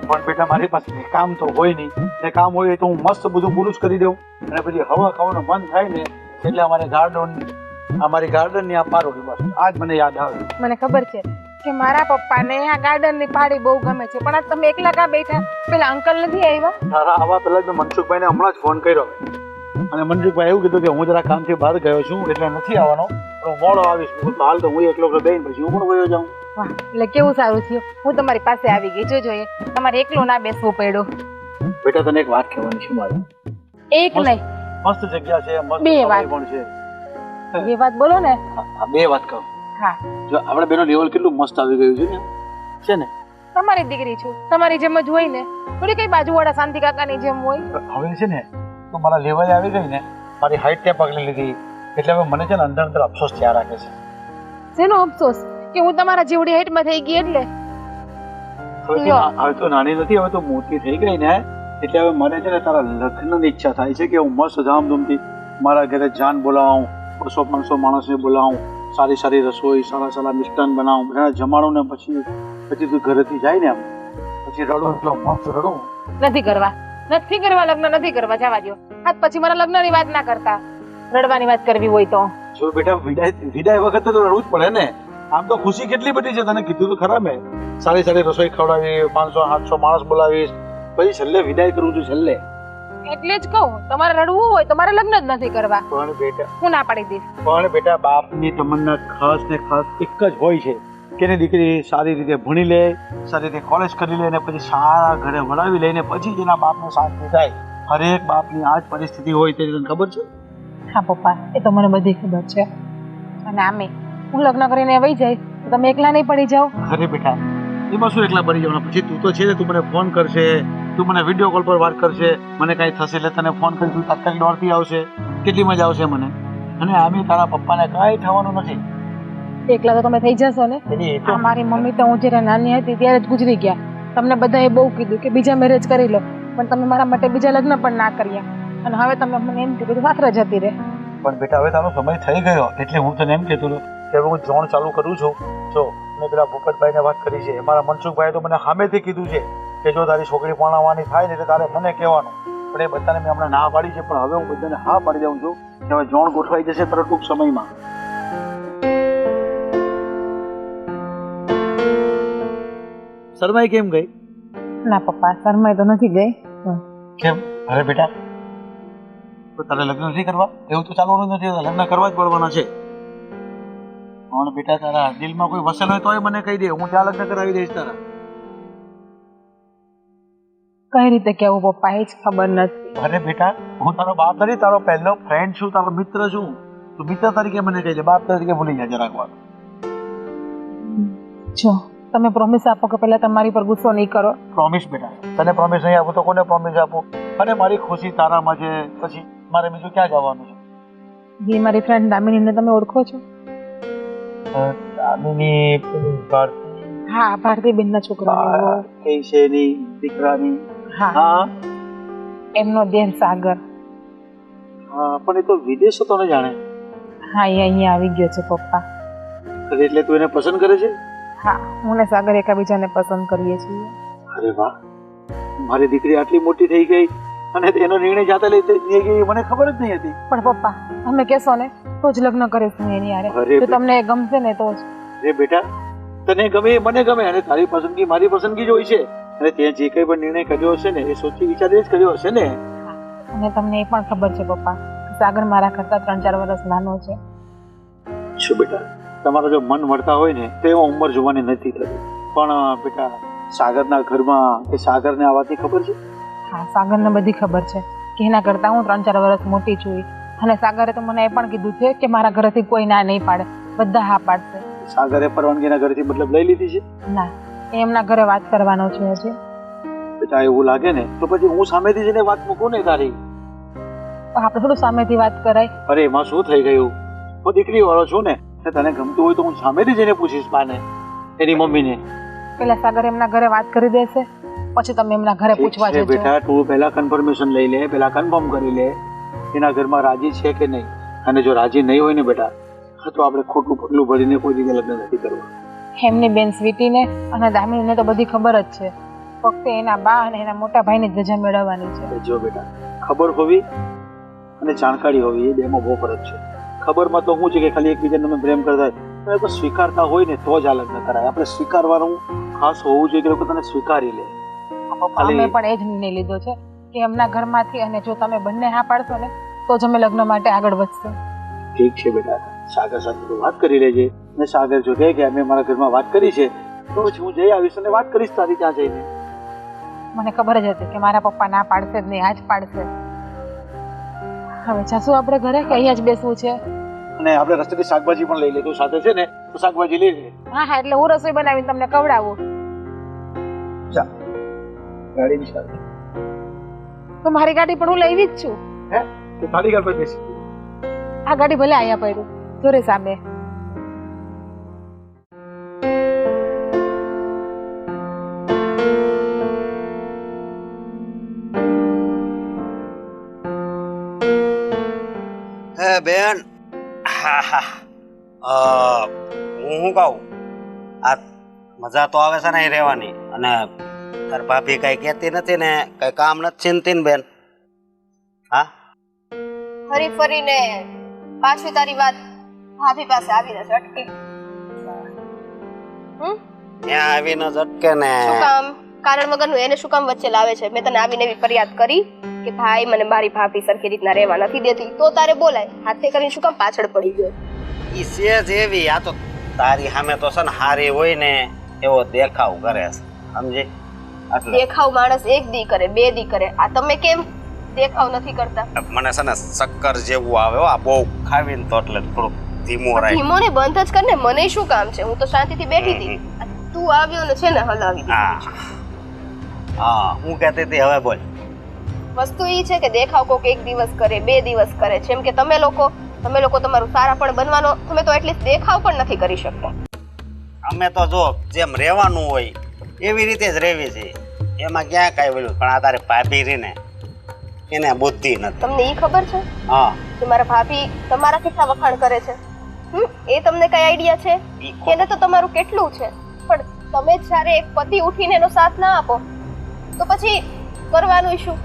પણ બેટા મારી પાસે કામ તો હોય નહીં, ને કામ હોય તો હું મસ્ત બધું પૂરું જ કરી દઉં, અને પછી હવા ખાવાનું મન થાય ને એટલે અમારી ગાર્ડનની આ પારોડી બસ આજ મને યાદ આવે.
મને ખબર છે કે મારા પપ્પાને આ ગાર્ડનની પાડી બહુ ગમે છે, પણ આજ તમે એકલા કા બેઠા? પેલા અંકલ નથી આવ્યા?
તારા આવા પહેલા મેં મનસુખભાઈને હમણાં જ ફોન કર્યો, અને મનસુખભાઈ એવું કીધું કે હું જરા કામથી બહાર ગયો છું એટલે નથી આવવાનો, પણ હું મોડો આવીશ. હાલ તો હું એકલો બેન પછી હું પણ વયો જાઉં.
વાહ, એટલે કેવું સારું થયું હું તમારી પાસે આવી ગઈ. જોજો તમારે એકલો ના બેસવું પડ્યું.
બેટા તને એક વાત કહેવાની છે મારે.
એક નહીં,
મસ્ત જગ્યા છે, મસ્ત
બે
સમય
વાત.
પણ છે.
એ વાત બોલો ને.
હા બે વાત કહું.
હા,
જો આપણે બેનો લેવલ કેટલું મસ્ત આવી ગયું છે ને, છે ને?
તમારી દીકરી છું, તમારી જેમ જ હોય ને, થોડી કઈ બાજુવાળા શાંતિ કાકાની જેમ હોય.
હવે છે ને તો મારા લેવલે આવી ગઈ ને, મારી હાઈટ તે પગલી લીધી, એટલે હવે મને છે ને અંદર અંદર અફસોસ થયા રાખે છે.
શેનો અફસોસ કે હું તમારા જેવડી હાઈટમાં થઈ ગઈ એટલે
હવે તો નાની નથી, હવે તો મોટી થઈ ગઈ ને, એટલે હવે મને છે ને તારા લગ્નની ઈચ્છા થાય છે કે હું મસ્ત ધામધૂમથી મારા ઘરે જાન બોલાવું, 200-500 માણસને બોલાવું, સારી સારી રસોઈ, સારા સારા મિષ્ટાન બનાવું, બધાને જમાડું ને પછી તું ઘરેથી જાય ને આમ પછી રડું એટલો મસ્ત રડું.
નથી કરવા લગ્ન નથી કરવા, જવા દો. આજ પછી મારા લગ્નની વાત ના કરતા, રડવાની વાત કરવી હોય તો.
જો બેટા વિદાય વખતે તો રડવું જ પડે ને. આમ તો ખુશી કેટલી બધી છે, તને કીધું તો ખરા મેં, સારી સારી રસોઈ ખવડાવી, 500-700 માણસ બોલાવીશ, પછી છેલ્લે વિદાય કરું છું છેલ્લે.
એટલે જ કહું, તમારે રડવું હોય તો મારે લગ્ન જ નથી કરવા.
પણ બેટા
હું ના પાડી દઈશ.
પણ બેટા બાપની તમન્ના ખાસ ને ખાસ એક જ હોય છે કે એની દીકરી સારી રીતે ભણી લે, સારી રીતે કોલેજ કરી લે, અને પછી સારા ઘરે વળાવી લઈને પછી જ એના બાપને શાંતિ થાય. હરેક બાપની આ જ પરિસ્થિતિ હોય તે તને ખબર છે?
હા પપ્પા, એ તો મને બધી ખબર છે. અને આમે હું લગ્ન કરીને વહી જઈશ તો તમે એકલા નહીં પડી જાઓ.
અરે બેટા એમાં શું એકલા પડી જવાના? પછી તું તો છે ને, તું મને ફોન કરશે, તું મને વિડીયો કોલ પર વાત કરશે, મને કાંઈ થશે એટલે તને ફોન કરી તું તાત્કાલિક દોડતી આવશે, કેટલી મજા આવશે મને. અને આમે તારા પપ્પાને કાંઈ થવાનું નથી.
એકલા તો તમે થઈ જશો ને. આ મારી મમ્મી તો હું જ્યારે નાની હતી ત્યારે જ ગુજરી ગયા. તમને બધાએ બહુ કીધું કે બીજા મેરેજ કરી લો, પણ તમે મારા માટે બીજા લગ્ન પણ ના કર્યા. અને હવે તમે મને એમ કીધું કે સાસરે જતી રહે.
પણ બેટા હવે તારો સમય થઈ ગયો, એટલે હું તને એમ કહેતો હતો કે હવે હું જોણ ચાલુ કરું છું. જો મેં પેલા ભૂપતભાઈને વાત કરી છે, મારા મનસુખભાઈએ તો મને સામેથી કીધું છે કે જો તારી છોકરી પરણાવવાની થાય ને એટલે તારે મને કહેવાનું. પણ એ બધાને મેં હમણાં ના પાડી છે, પણ હવે હું બધાને હા પાડી દઉં છું કે હવે જોણ ગોઠવાઈ જશે તરત ટૂંક સમયમાં. શરમાઈ કેમ ગઈ?
ના પપ્પા, શરમાઈ તો નથી ગઈ.
કેમ? અરે બેટા તો તારે લગ્ન નથી કરવા? એવું તો ચાલવાનું નથી, લગ્ન કરવા જ પડવાના છે. પણ બેટા તારા દિલમાં કોઈ વસેલ હોય તોય મને કહી દે, હું ત્યાં લગ્ન કરાવી દઈશ તારા.
કઈ રીતે કેવું પપ્પા, એ જ ખબર નથી.
અરે બેટા હું તારો બાપ નથી, તારો પહેલો ફ્રેન્ડ છું, તારો મિત્ર છું. તું મિત્ર તરીકે મને કહી દે, બાપ તરીકે ભૂલી જાય જરાક વાર.
જો તમે પ્રોમિસ આપો કે પહેલા તમારી પર ગુસ્સો નહીં કરો.
પ્રોમિસ બેટા, તને પ્રોમિસ નહીં આપું તો કોને પ્રોમિસ આપું? અને મારી ખુશી તારામાં છે, પછી મારે બીજું ક્યાં જવાનું છે?
જે મારી ફ્રેન્ડ દામિનીને તમે ઓળખો છો?
દામિની
હા, ભારતીબેનના છોકરા
કઈ છે એની દીકરાની?
હા,
હા
એમનો દેર સાગર.
હા, પણ એ તો વિદેશ હતો ને જાણે.
હા, એ અહીંયા આવી ગયો છે પપ્પા.
એટલે તું એને પસંદ કરે છે?
હા, હું ને સાગર એકબીજાને પસંદ કરીએ છીએ.
અરે વાહ, મારી દીકરી આટલી મોટી થઈ ગઈ અને એનો નિર્ણય જાતે લઈ ગઈ, મને ખબર જ નહીં હતી.
પણ પપ્પા તમે કહેશો ને તો જ લગ્ન કરીશ હું એની હારે. જો તમને એ ગમશે ને તો જ.
અરે બેટા તને ગમે મને ગમે, અને તારી પસંદગી મારી પસંદગી જ હોય છે. અને તે જે કઈ પણ નિર્ણય કર્યો હશે ને એ સોચી વિચારી જ કર્યો હશે ને.
અને તમને એ પણ ખબર છે પપ્પા, સાગર મારા કરતા 3-4 વર્ષ નાનો છે.
શું બેટા, તમારા જો મન મળતા હોય ને તો એમાં ઉંમર જોવાની નથી થતી. પણ બેટા સાગરના ઘરમાં એ સાગરને આ વાતની ખબર છે?
હા, સાગરને બધી ખબર છે કે એના કરતા હું 3-4 વર્ષ મોટી છું. અને સાગરે તો મને એ પણ કીધું છે કે મારા ઘરેથી કોઈ ના નહીં પાડે, બધા હા પાડશે.
સાગરે પરવાનગીના ઘરેથી મતલબ લઈ લીધી છે?
ના, એમના ઘરે વાત કરવાનો છે હજી.
બેટા એવું લાગે ને તો પછી હું સામેથી જઈને વાત મૂકું ને તારી.
આપણે થોડું સામેથી વાત કરાય.
અરે એમાં શું થઈ ગયું? હું દીકરી વાળો છું ને, તને ગમતું હોય તો હું સામેથી જઈને પૂછીશ બાને, એની મમ્મીને.
પેલા સાગર એમના ઘરે વાત કરી દેશે, પછી તમે એમના ઘરે પૂછવા જજો.
બેટા તું પહેલા કન્ફર્મેશન લઈ લે, પહેલા કન્ફર્મ કરી લે એના ઘરમાં રાજી છે કે નહીં. અને જો રાજી નહીં હોય ને બેટા તો આપણે ખોટું પગલું ભરીને કોઈ રીતે લગ્ન નથી કરવા.
એમની બેન સ્વીટીને અને દામિનીને તો બધી ખબર જ છે, ફક્ત એના બા અને એના મોટા ભાઈની જ રજા મેળવવાની છે.
જો બેટા ખબર હોવી અને જાણકારી હોવી એ બેમાં બહુ ફરક છે. ખબરમાં તો શું છે કે ખાલી એકબીજાને તમે પ્રેમ કરતા હોય, પણ સ્વીકારતા હોય ને તો જ આ લગ્ન કરાય. આપણે સ્વીકારવાનું ખાસ હોવું જોઈએ કે લોકો તને સ્વીકારી લે.
અમે પણ એ જ નિર્ણય લીધો છે કે એમના ઘરમાંથી, અને જો તમે બંને હા પાડશો ને તો જ અમે લગ્ન માટે આગળ વધશું.
ઠીક છે બેટા, સાગર સાથે તો વાત કરી લેજે. અને સાગર જો કહે કે અમે મારા ઘરમાં વાત કરી છે તો પછી હું જઈ આવીશ અને વાત કરીશ તારી ત્યાં જઈને.
મને ખબર જ હતી કે મારા પપ્પા ના પાડશે જ નહીં, આ જ પાડશે. હવે જાશું આપણે ઘરે કે અહીંયા જ બેસવું છે?
અને આપણે રસ્તેથી શાકભાજી પણ લઈ લેતું સાથે છે ને, તો શાકભાજી લઈ લે.
હા હા, એટલે હું રસોઈ બનાવીને તમને ખવડાવું.
ચા ગાડીની સાથે
તો મારી ગાડી પણ હું લેવી જ છું.
હે તો તારી ગાડી પર બેસી.
આ ગાડી ભલે અહીંયા પડ્યું જોરે સામે.
હું શું કહું, આ મજા તો આવે છે ને અહીં રહેવાની, અને તાર ભાભી કઈ કહેતી નથી ને, કઈ કામ નથી ચિંતી ને બેન? હા,
ફરી ફરીને પાછું તારી વાત ભાભી પાસે આવીને અટકી.
ત્યાં આવીને જ અટકે ને.
શું કામ કારણ વગરનું એને શું કામ વચ્ચે લાવે છે? મેં તને આવીને એવી ફરિયાદ કરી કે ભાઈ મને મારી ભાભી સરખી રીતના રહેવા નથી દેતી, તો તારે બોલાય. હાથે કરીને શું કામ પાછળ પડી ગયો?
ઈ છે જ એવી, આ તો તારી સામે તો છે ને હારી હોય ને એવો દેખાવ કરે છે, સમજી? એટલે
દેખાવ માણસ એક દી કરે, બે દી કરે, આ તમે કેમ દેખાવ નથી કરતા?
મને છે ને શક્કર જેવું આવે હો, આ બહુ ખાવીને તો એટલે થોડુંક ધીમો રાખ.
ધીમોને બંધ જ કર ને, મને શું કામ છે? હું તો શાંતિથી બેઠી હતી, તું આવ્યો ને છે ને હલાવી દીધું.
હા, હું કહેતી હતી હવે બોલ.
વસ્તુ ઈ છે કે દેખાવ કોક એક દિવસ કરે, બે દિવસ કરે, જેમ કે તમે લોકો તમારું સારા પણ બનવાનો, તમે તો એટલીસ્ટ દેખાવ પણ નથી કરી શકતા.
અમે તો જો જેમ રહેવાનું હોય એવી રીતે જ રહેવી છે, એમાં ક્યાં કાંઈ બોલ્યું. પણ આ તારી ભાભી રહી ને એને બુદ્ધિ નથી.
તમને ઈ ખબર છે
હા,
કે મારા ભાભી તમારા કેટલા વખાણ કરે છે? એ તમને કઈ આઈડિયા છે? એને તો તમારું કેટલું છે, પણ તમે જ્યારે એક પતિ ઉઠીને એનો સાથ ના આપો તો પછી કરવાનું શું?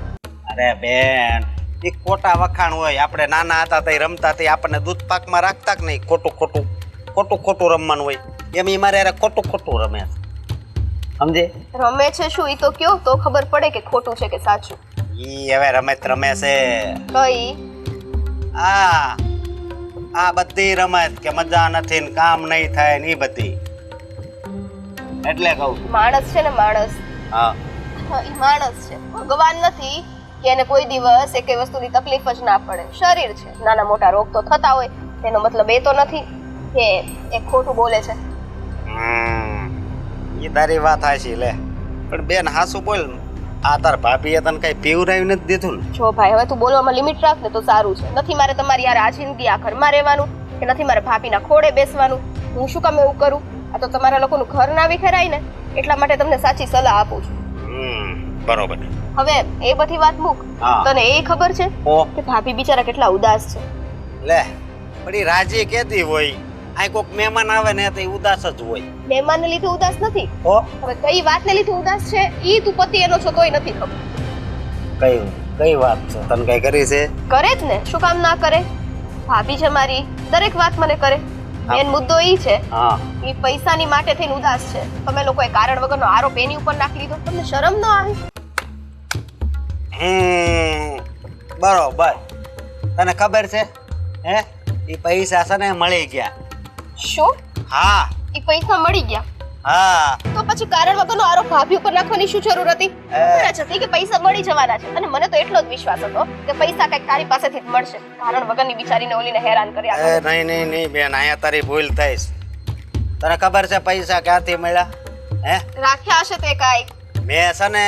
અરે બેન, એ ખોટા વખાણ હોય. આપણે નાના હતા તો રમતા તે આપણને દૂધ પાકમાં રાખતા કે નહીં, ખોટું રમવાનું હોય, એમ ઈ મારે ખોટું રમે છે, સમજે?
રમે છે શું ઈ તો કયો, તો ખબર પડે કે ખોટું છે કે સાચું.
ઈ હવે રમત રમે છે.
કઈ?
આ બધી રમત કે મજા નથી ને કામ નહીં થાય ને, ઈ બધી. એટલે કહું છું.
માણસ છે ને માણસ,
હા,
ઈ માણસ છે, ભગવાન નથી કે એને કોઈ દિવસ એક વસ્તુની તકલીફ જ ના પડે. શરીર છે, નાના મોટા રોગ તો થતા હોય, તેનો મતલબ એ તો નથી કે એ ખોટું બોલે છે.
ઈ તારી વાત હાચી લે, પણ બેન હાસુ બોલ, આ તાર ભાભીએ તને કઈ પીવરાવી નથી દીધું ને?
જો ભાઈ, હવે તું બોલવામાં લિમિટ રાખ ને તો સારું છે. નથી મારે તમારી યાર આ જિંદગી આ ઘરમાં રહેવાનું, કે નથી મારે ભાભીના ખોડે બેસવાનું. હું શું કામ એવું કરું? આ તો તમારા લોકોનું ઘર ના વિખેરાય ને, એટલા માટે તમને સાચી સલાહ આપું છું.
બરોબર.
હવે એ બધી વાત મૂક. તને એ ખબર છે કે ભાભી બિચારા કેટલા ઉદાસ છે?
લે, પણ રાજી કેતી હોય, આ કોક મહેમાન આવે ને તો ઉદાસ જ હોય.
મહેમાનને લીધે ઉદાસ નથી. હવે કઈ વાતને લીધે ઉદાસ છે ઈ તું પતિ એનો છો તોય નથી ખબર.
કઈ વાત છે? તને કઈ કરી છે?
કરે જ ને, શું કામ ના કરે? ભાભી છે મારી, દરેક વાત મને કરે. મેન મુદ્દો ઈ છે કે પૈસાની માટે થઈને ઉદાસ છે. તમે લોકોએ કારણ વગરનો આરોપ એની ઉપર નાખી લીધો. તમને શરમ ન આવી?
બરોબર. તને ખબર છે હે, ઈ પૈસા છે ને મળી ગયા.
શું?
હા,
ઈ પૈસા મળી ગયા?
હા.
તો પછી કારણ વગરનો આરોપ ભાભી ઉપર નાખવાની શું જરૂર હતી? ખબર હતી કે પૈસા મળી જવાના છે, અને મને તો એટલો જ વિશ્વાસ હતો કે પૈસા કઈક તારી પાસેથી જ મળશે. કારણ વગરની બિચારીને ઓલીને હેરાન કર્યા.
નહીં બેન, અહીંયા તારી ભૂલ થઈ. તને ખબર છે પૈસા ક્યાંથી મળ્યા? હે,
રાખ્યા હશે તે કાંઈ.
મેં છે ને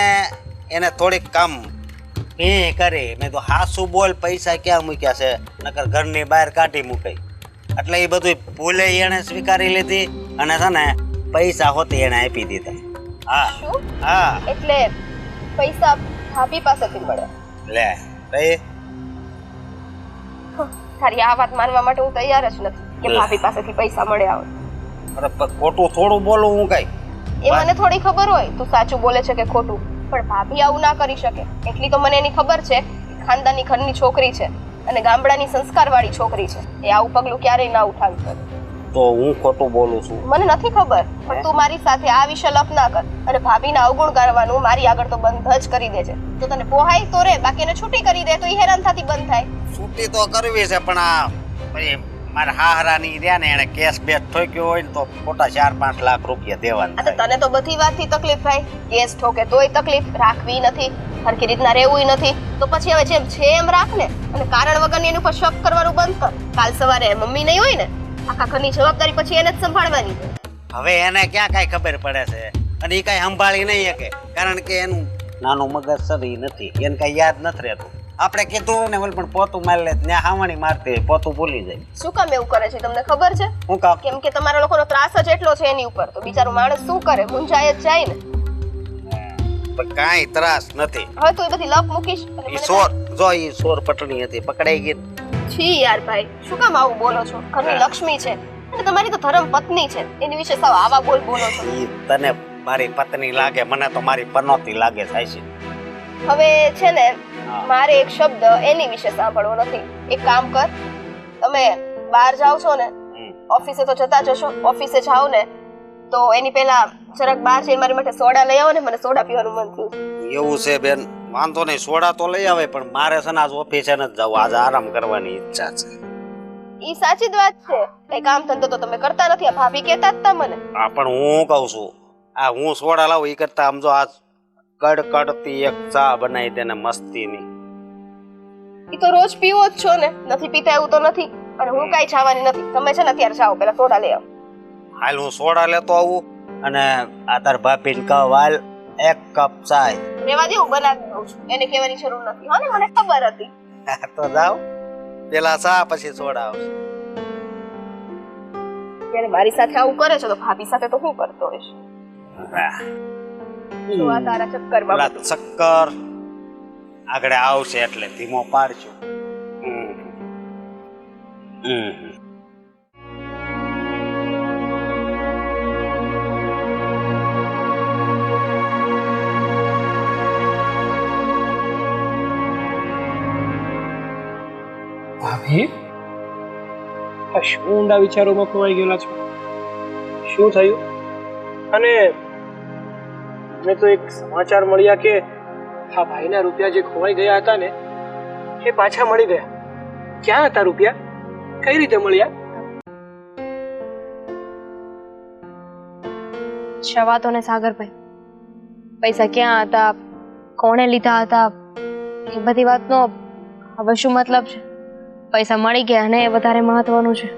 એને થોડીક કામ કરી. મેં તો હાસુ બોલ, પૈસા ક્યાં મૂક્યા છે, નકર ઘરની બહાર કાઢી મૂકાઈ. એટલે એ બધું ભૂલે એને સ્વીકારી લીધી, અને છે ને પૈસા હોતી એને આપી દીધા. હા.
શું?
હા,
એટલે પૈસા ભાભી પાસેથી મળ્યા?
લે તઈ
તારી આ વાત માનવા માટે હું તૈયાર જ નથી કે ભાભી પાસેથી પૈસા મળ્યા હોય.
અરે ખોટું થોડું બોલું હું કઈ?
એ મને થોડી ખબર હોય તું સાચું બોલે છે કે ખોટું, પણ ભાભી આવું ના કરી શકે એટલી તો મને એની ખબર છે. ખાનદાની ઘરની છોકરી છે અને ગામડાની સંસ્કારવાળી છોકરી છે, એ આવું પગલું ક્યારેય ના ઉઠાવી શકે.
તો હું ખોટું બોલું છું?
મને નથી ખબર, પણ તું મારી સાથે આ વિશે લપ ના કર, અને ભાભીના અવગુણ કરવાનું મારી આગળ તો બંધ જ કરી દેજે. જો તને પોહાય તો રે, બાકી એને છૂટી કરી દે તો એ હેરાન થતી બંધ થાય.
છૂટી તો કરવી છે, પણ આ પછી મારા હાહરાની રહ્યા ને એને કેસ બેસ ઠોક્યો હોય ને તો ખોટા 4-5 લાખ રૂપિયા દેવાના થાય.
તને તો બધી વાતથી તકલીફ થાય, કેસ ઠોકે તોય તકલીફ, રાખવી નથી, હરખી રીતના રહેવું નથી, તો પછી હવે જેમ છે એમ રાખ ને, અને કારણ વગરની એની ઉપર શક કરવાનું બંધ કર. કાલ સવારે મમ્મી નહીં હોય ને, આખા ઘરની જવાબદારી પછી એને જ સંભાળવાની.
હવે એને ક્યાં કઈ ખબર પડે છે, અને એ કઈ સંભાળી નહીં શકે, કારણ કે એનું નાનું મગજ સરી નથી, એને કઈ યાદ નથી રહેતું. આપણે કીધું ને પણ પોતું મારી લે, ત્યાં હાવણી મારતી હોય, પોતું ભૂલી જાય.
શું કામ એવું કરે છે તમને ખબર છે?
હું કામ?
કેમ કે તમારા લોકોનો ત્રાસ જ એટલો છે એની ઉપર, તો બિચારું માણસ શું કરે, મૂંઝાય જ જાય ને.
કાંઈ ત્રાસ નથી.
હવે તું એ બધી લપ મૂકીશ.
ઈ સોર, જો ઈ સોર પટણી હતી, પકડાઈ ગઈ.
છી યાર ભાઈ, શું કામ આવું બોલો છો? ઘરની લક્ષ્મી છે અને તમારી તો ધર્મ પત્ની છે, એની વિશે સાવ આવા બોલો છો.
ઈ તને મારી પત્ની લાગે, મને તો મારી પનોતી લાગે થાય છે.
હવે છે ને, મારે એક શબ્દ એની વિશે સાંભળવો નથી. એક કામ કર, તમે બહાર જાઓ છો ને, ઓફિસે તો જતા જશો, ઓફિસે જાઓ ને તો એની પહેલા જરાક બહાર જઈને મારી માટે સોડા લઈ આવો ને, મને સોડા પીવાનું મન થયું.
એવું છે બેન, વાંધો નહીં, સોડા તો લઈ આવે, પણ મારે છે ને આજ ઓફિસે નથી જવું, આજે આરામ કરવાની ઈચ્છા છે.
ઈ સાચી જ વાત છે. કઈ કામ ધંધો તો તમે કરતા નથી, આ ભાભી કહેતા જ તા મને.
હા, પણ હું કહું છું, આ હું સોડા લાવું એ કરતા સમજો આજ કડકડતી એક ચા બનાવી દે ને મસ્તીની.
ઈ તો રોજ પીવો જ છો ને, નથી પીતા એવું તો નથી. અને હું કાઈ જવાની નથી, તમે છે ને અત્યારે જાઓ, પેલા સોડા લઈ આવો.
હાલ હું સોડા લેતો આવું, અને આ તાર ભાભીને કહું હાલ એક કપ ચાય.
રેવા દે, હું બનાવી દઉં છું, એને કહેવાની જરૂર નથી. હા ને, મને ખબર હતી.
તો જાઓ, પેલા ચા પછી સોડા આવશે.
ત્યારે મારી સાથે આવું કરે છે તો ભાભી સાથે તો હું કરતો હોઈશ. શું આ તારા ચક્કરમાં
પેલા ચક્કર આગળ આવશે એટલે ધીમો પાડજો.
ભાભી, આ શું ઊંડા વિચારોમાં ખોવાઈ ગયેલા છો? શું થયું? અને મને તો એક સમાચાર મળ્યા કે આ ભાઈના રૂપિયા જે ખોવાઈ ગયા હતા ને એ પાછા મળી ગયા. ક્યાં હતા રૂપિયા? કઈ રીતે મળ્યા?
શવાતો ને સાગરભાઈ, પૈસા ક્યાં હતા, કોણે લીધા હતા, એ બધી વાતનો હવે શું મતલબ છે? પૈસા મળી ગયા ને એ વધારે મહત્વનું છે.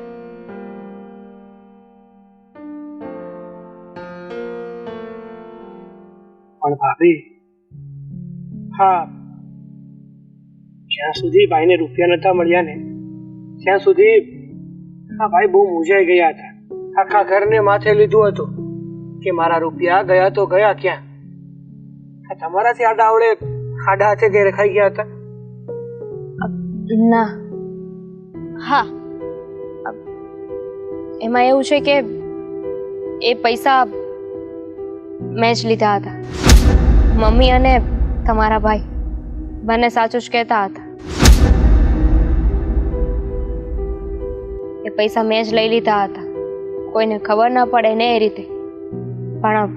પણ ભાભી, હા, જ્યાં સુધી ભાઈને રૂપિયા નતા મળ્યા ને ત્યાં સુધી આ ભાઈ બહુ મૂંઝાઈ ગયા હતા. આખા ઘરને માથે લીધું હતું કે મારા રૂપિયા ગયા તો ગયા ક્યાં? આ તમારાથી આડા આવડે આડા હાથે ઘેર ખાઈ ગયા હતા?
ના, હા, એમાં એવું છે કે એ પૈસા મેં જ લીધા હતા. મમ્મી અને તમારા ભાઈ બંને સાચું જ કહેતા હતા. એ પૈસા મેં જ લઈ લીધા હતા, કોઈને ખબર ના પડે ને એ રીતે. પણ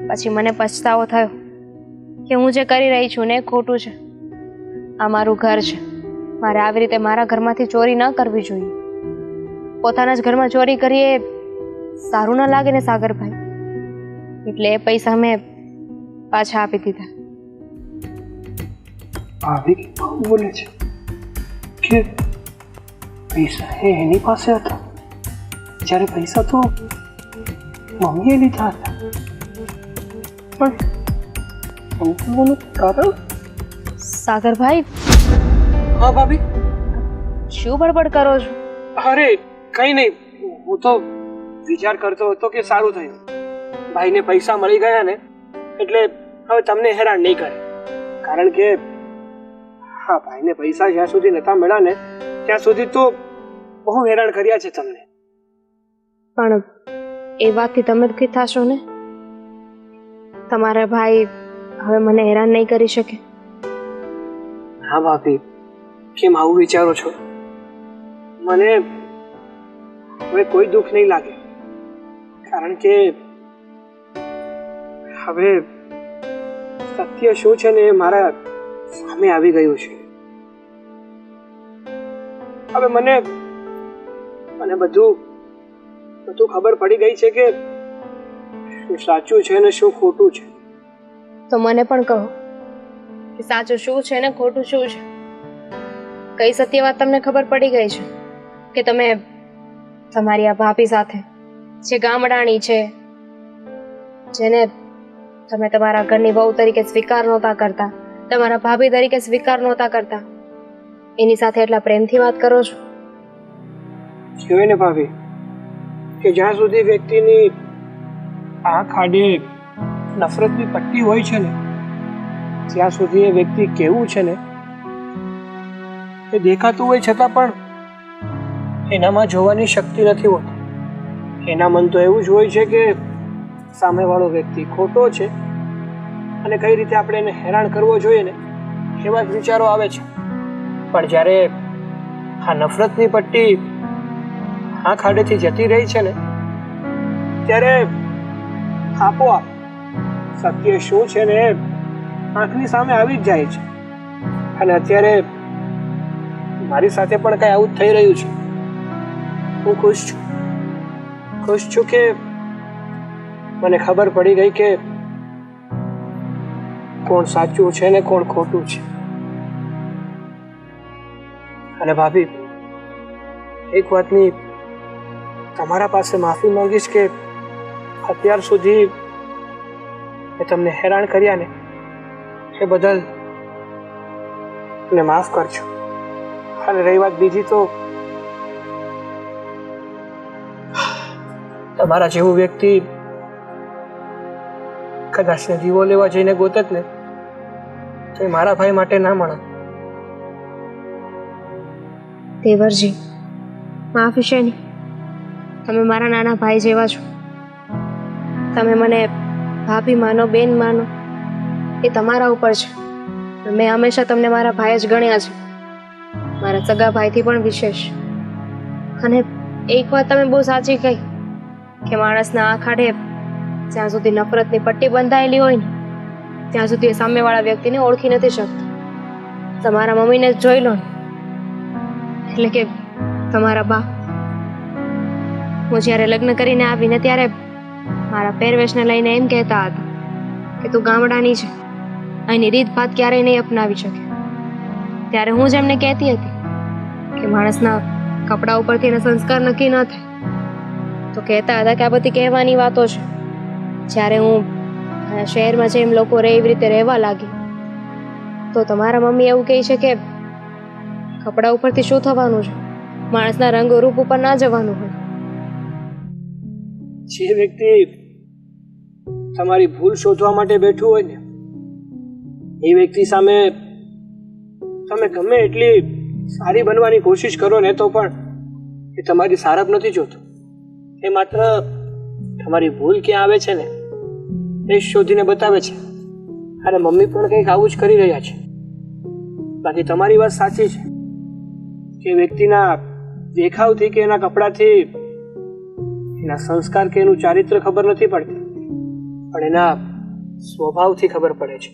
પછી મને પછતાવો થયો કે હું જે કરી રહી છું ને એ ખોટું છે. આ મારું ઘર છે, મારે આવી રીતે મારા ઘરમાંથી ચોરી ન કરવી જોઈએ. પોતાના જ ઘરમાં ચોરી કરીએ સારું ન લાગે ને સાગરભાઈ, એટલે એ પૈસા મેં પાછા આપી દીધા.
ભાભી બહુ બોલે છે કે પૈસા એની પાસે હતા, જ્યારે પૈસા તો મમ્મીએ લીધા હતા. પણ સમજવાનું કારણ?
સાગરભાઈ,
હા ભાભી.
શું બડબડ કરો છો?
અરે કઈ નહીં, હું તો વિચાર કરતો હતો કે સારું થયું ભાઈને પૈસા મળી ગયા ને, એટલે હવે તમને હેરાન નહીં કરે. કારણ કે હા, ભાઈને પૈસા જ્યાં સુધી નતા મળ્યા ને ત્યાં સુધી તો બહુ હેરાન કર્યા છે તમને.
પણ એ વાતથી તમે દુઃખી થશો ને? તમારા ભાઈ હવે મને હેરાન નહીં કરી શકે.
હા ભાભી, કેમ આવું વિચારો છો? મને હવે કોઈ દુઃખ નહીં લાગે, કારણ કે હવે સત્ય શું છે ને એ મારા સામે આવી ગયું છે. હવે મને બધું ખબર પડી ગઈ છે કે શું સાચું છે ને શું ખોટું છે.
તો મને પણ કહો કે સાચું શું છે ને ખોટું શું છે. કઈ સત્ય વાત તમને ખબર પડી ગઈ છે કે તમે તમારી આ ભાભી સાથે, જે ગામડાણી છે, જેને તમે તમારા ઘરની વહુ તરીકે સ્વીકાર નહોતા કરતા, તમારા ભાભી તરીકે સ્વીકાર નહોતા કરતા, એની સાથે એટલા પ્રેમથી વાત કરો છો?
કહેવાય ને ભાભી કે જ્યાં સુધી વ્યક્તિની આંખ આડે નફરતની પટ્ટી હોય છે ને ત્યાં સુધી એ વ્યક્તિ કેવું છે ને એ દેખાતું હોય છતાં પણ એનામાં જોવાની શક્તિ નથી હોતી. એના મન તો એવું જ હોય છે કે સામેવાળો વ્યક્તિ ખોટો છે અને કઈ રીતે આપણે એને હેરાન કરવો જોઈએ ને એવા જ વિચારો આવે છે. પણ જ્યારે આ નફરતની પટ્ટી આ ખાડેથી જતી રહી છે ને ત્યારે આપોઆપ સત્ય શું છે ને આંખની સામે આવી જ જાય છે. અને અત્યારે મારી સાથે પણ કઈ આવું જ થઈ રહ્યું છે. હું ખુશ છું કે મને ખબર પડી ગઈ કે કોણ સાચું છે ને કોણ ખોટું છે. અને ભાભી, એક વાતની તમારા પાસે માફી માંગીશ કે અત્યાર સુધી મેં તમને હેરાન કર્યા ને એ બદલ મને માફ કરજો. અને રહી વાત બીજી, તો તમારા જેવું વ્યક્તિ કદાચ ને દીવો લેવા જઈને ગોતત ને તો એ મારા ભાઈ માટે ના મળે.
દેવરજી, માફ છે નહીં. તમે મારા નાના ભાઈ જેવા છો. તમે મને ભાભી માનો, બેન માનો, એ તમારા ઉપર છે. મેં હંમેશા તમને મારા ભાઈ જ ગણ્યા છે, મારા સગા ભાઈથી પણ વિશેષ. અને એક વાત તમે બહુ સાચી કહી કે માણસના આ ખાડે જ્યાં સુધી નફરતની પટ્ટી બંધાયેલી હોય ને ત્યાં સુધી એ સામેવાળા વ્યક્તિને ઓળખી નથી શકતા. તમારા મમ્મીને જ જોઈ લો ને, એટલે કે તમારા બા. હું જ્યારે લગ્ન કરીને આવીને ત્યારે મારા પહેરવેશને લઈને એમ કહેતા હતા કે તું ગામડાની છે, અહીંની રીતભાત ક્યારેય નહીં અપનાવી શકે. ત્યારે હું જ એમને કહેતી હતી કે માણસના કપડા ઉપરથી એના સંસ્કાર નક્કી ન થાય. તો કહેતા હતા કે આ બધી કહેવાની વાતો છે. જ્યારે હું શહેરમાં જેમ લોકો રહે એવી રીતે રહેવા લાગી તો તમારા મમ્મી એવું કહે છે કે કપડા ઉપરથી શું થવાનું છે, માણસના રંગ રૂપ ઉપર ના જવાનું હોય.
જે વ્યક્તિ તમારી ભૂલ શોધવા માટે બેઠું હોય ને એ વ્યક્તિ સામે તમે ગમે એટલી સારી બનવાની કોશિશ કરો ને તો પણ એ તમારી સારપ નથી જોતો. એ માત્ર તમારી ભૂલ ક્યાં આવે છે ને એ શોધીને બતાવે છે. અને મમ્મી પણ કંઈક આવું જ કરી રહ્યા છે. બાકી તમારી વાત સાચી છે કે વ્યક્તિના દેખાવથી કે એના કપડાથી એના સંસ્કાર કે એનું ચારિત્ર ખબર નથી પડતી, પણ એના સ્વભાવથી ખબર પડે છે.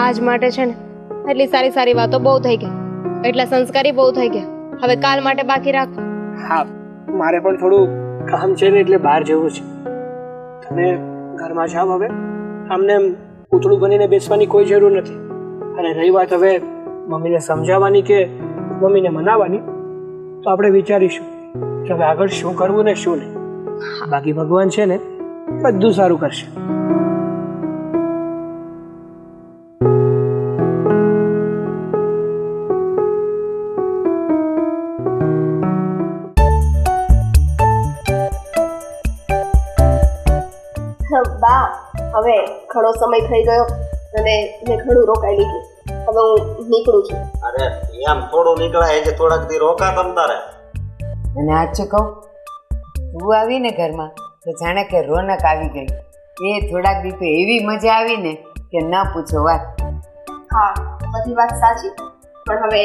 આજ માટે છે ને એટલી સારી સારી વાતો બહુ થઈ ગઈ, એટલા સંસ્કારી બહુ થઈ ગયા. હવે કાલ માટે બાકી રાખો.
હા, મારે પણ થોડું કામ છે ને એટલે બહાર જવું છે. તમે ઘરમાં જાઓ. હવે આમને પૂતળું બનીને બેસવાની કોઈ જરૂર નથી. અને રહી વાત હવે મમ્મીને સમજાવવાની કે મમ્મીને મનાવવાની, તો આપણે વિચારીશું કે હવે આગળ શું કરવું ને શું નહીં. બાકી ભગવાન છે ને બધું સારું કરશે.
બા, હવે ઘણો સમય થઈ ગયો અને મેં ઘણું રોકાઈ લીધું. હવે હું નીકળું છું.
અરે એમ થોડું નીકળાય છે, થોડાક દી રોકા તમ તારે.
અને સાચું કહું, તું આવી ને ઘરમાં તો જાણે કે રોનક આવી ગઈ. એ થોડાક દી તો એવી મજા આવી ને કે ન પૂછો વાત.
હા, બધી વાત સાચી, પણ હવે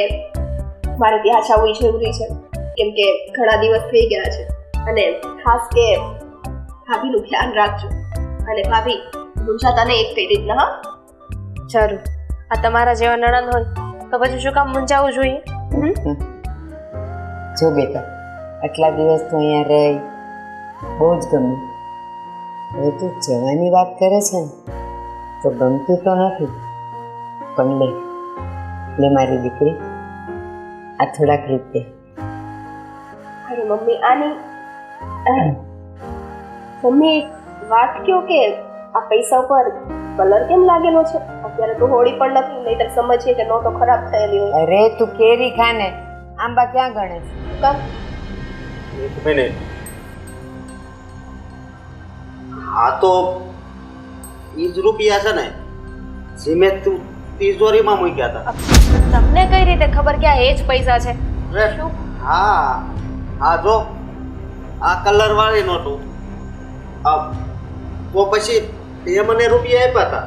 મારે ત્યાં જવું જરૂરી છે કેમ કે ઘણા દિવસ થઈ ગયા છે. અને ખાસ કે ભાભીનું ધ્યાન રાખજો. અને ભાભી, મૂંઝાતા નહીં એક કઈ રીતના. હા,
જરૂર. આ તમારા જેવા નણંદ હોય તો પછી શું કામ મૂંઝાવવું જોઈએ?
જો બેટા, આટલા દિવસ તો અહીંયા રહી બહુ જ ગમ્યું. હવે તું જવાની વાત કરે છે ને તો ગમતું તો નથી, પણ લે મારી દીકરી, આ થોડાક રૂપિયા.
અરે મમ્મી, આની મમ્મી એક વાત કહો કે આ પૈસા ઉપર કલર કેમ લાગેલો છે? અત્યારે તો હોળી પણ નથી, નહીતર સમજીએ કે નોટો ખરાબ થયેલી હોય.
અરે તું કેરી ખાને, આંબા ક્યાં ગણે છે?
કામ
એક મિનિટ. હા તો ઈ જ રૂપિયા છે ને જે મેં તું તિજોરીમાં મૂક્યા હતા.
તમને કઈ રીતે ખબર કે આ એ જ પૈસા છે?
અરે, હા હા જો આ કલર વાળી નોટું. તો પછી તે મને રૂપિયા આપ્યા હતા.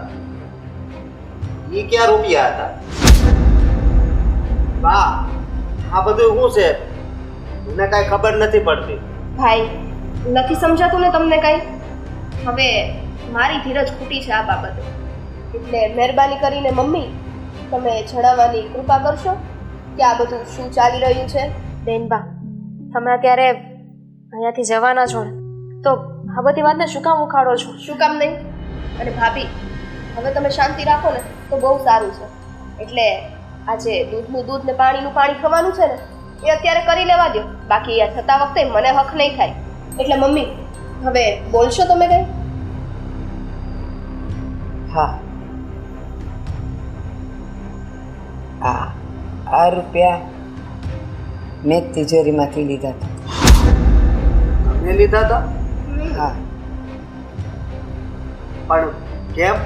ઈ ક્યાં રૂપિયા હતા? બા આ બધું શું છે? મને કાંઈ ખબર નથી પડતી.
ભાઈ નથી સમજાતું ને તમને કઈ? હવે મારી ધીરજ ખૂટી છે આ બાબતે, એટલે મહેરબાની કરીને મમ્મી તમે જણાવવાની કૃપા કરશો કે આ બધું શું ચાલી રહ્યું છે.
બેનબા, તમે અત્યારે અહીંયાથી જવાના છો ને, તો આ બધી વાતને શું કામ ઉખાડો છો?
શું કામ નહીં? અને ભાભી હવે તમે શાંતિ રાખો ને તો બહુ સારું છે. એટલે આજે દૂધનું દૂધ ને પાણીનું પાણી થવાનું છે ને એ અત્યારે કરી લેવા દો, બાકી આ થતા વખતે મને હક નહીં થાય. એટલે મમ્મી હવે બોલશો તમે કઈ?
હા, આ રૂપિયા મેં જ તિજોરીમાંથી લીધા હતા.
મેં લીધા હતા?
હા,
પણ કેમ?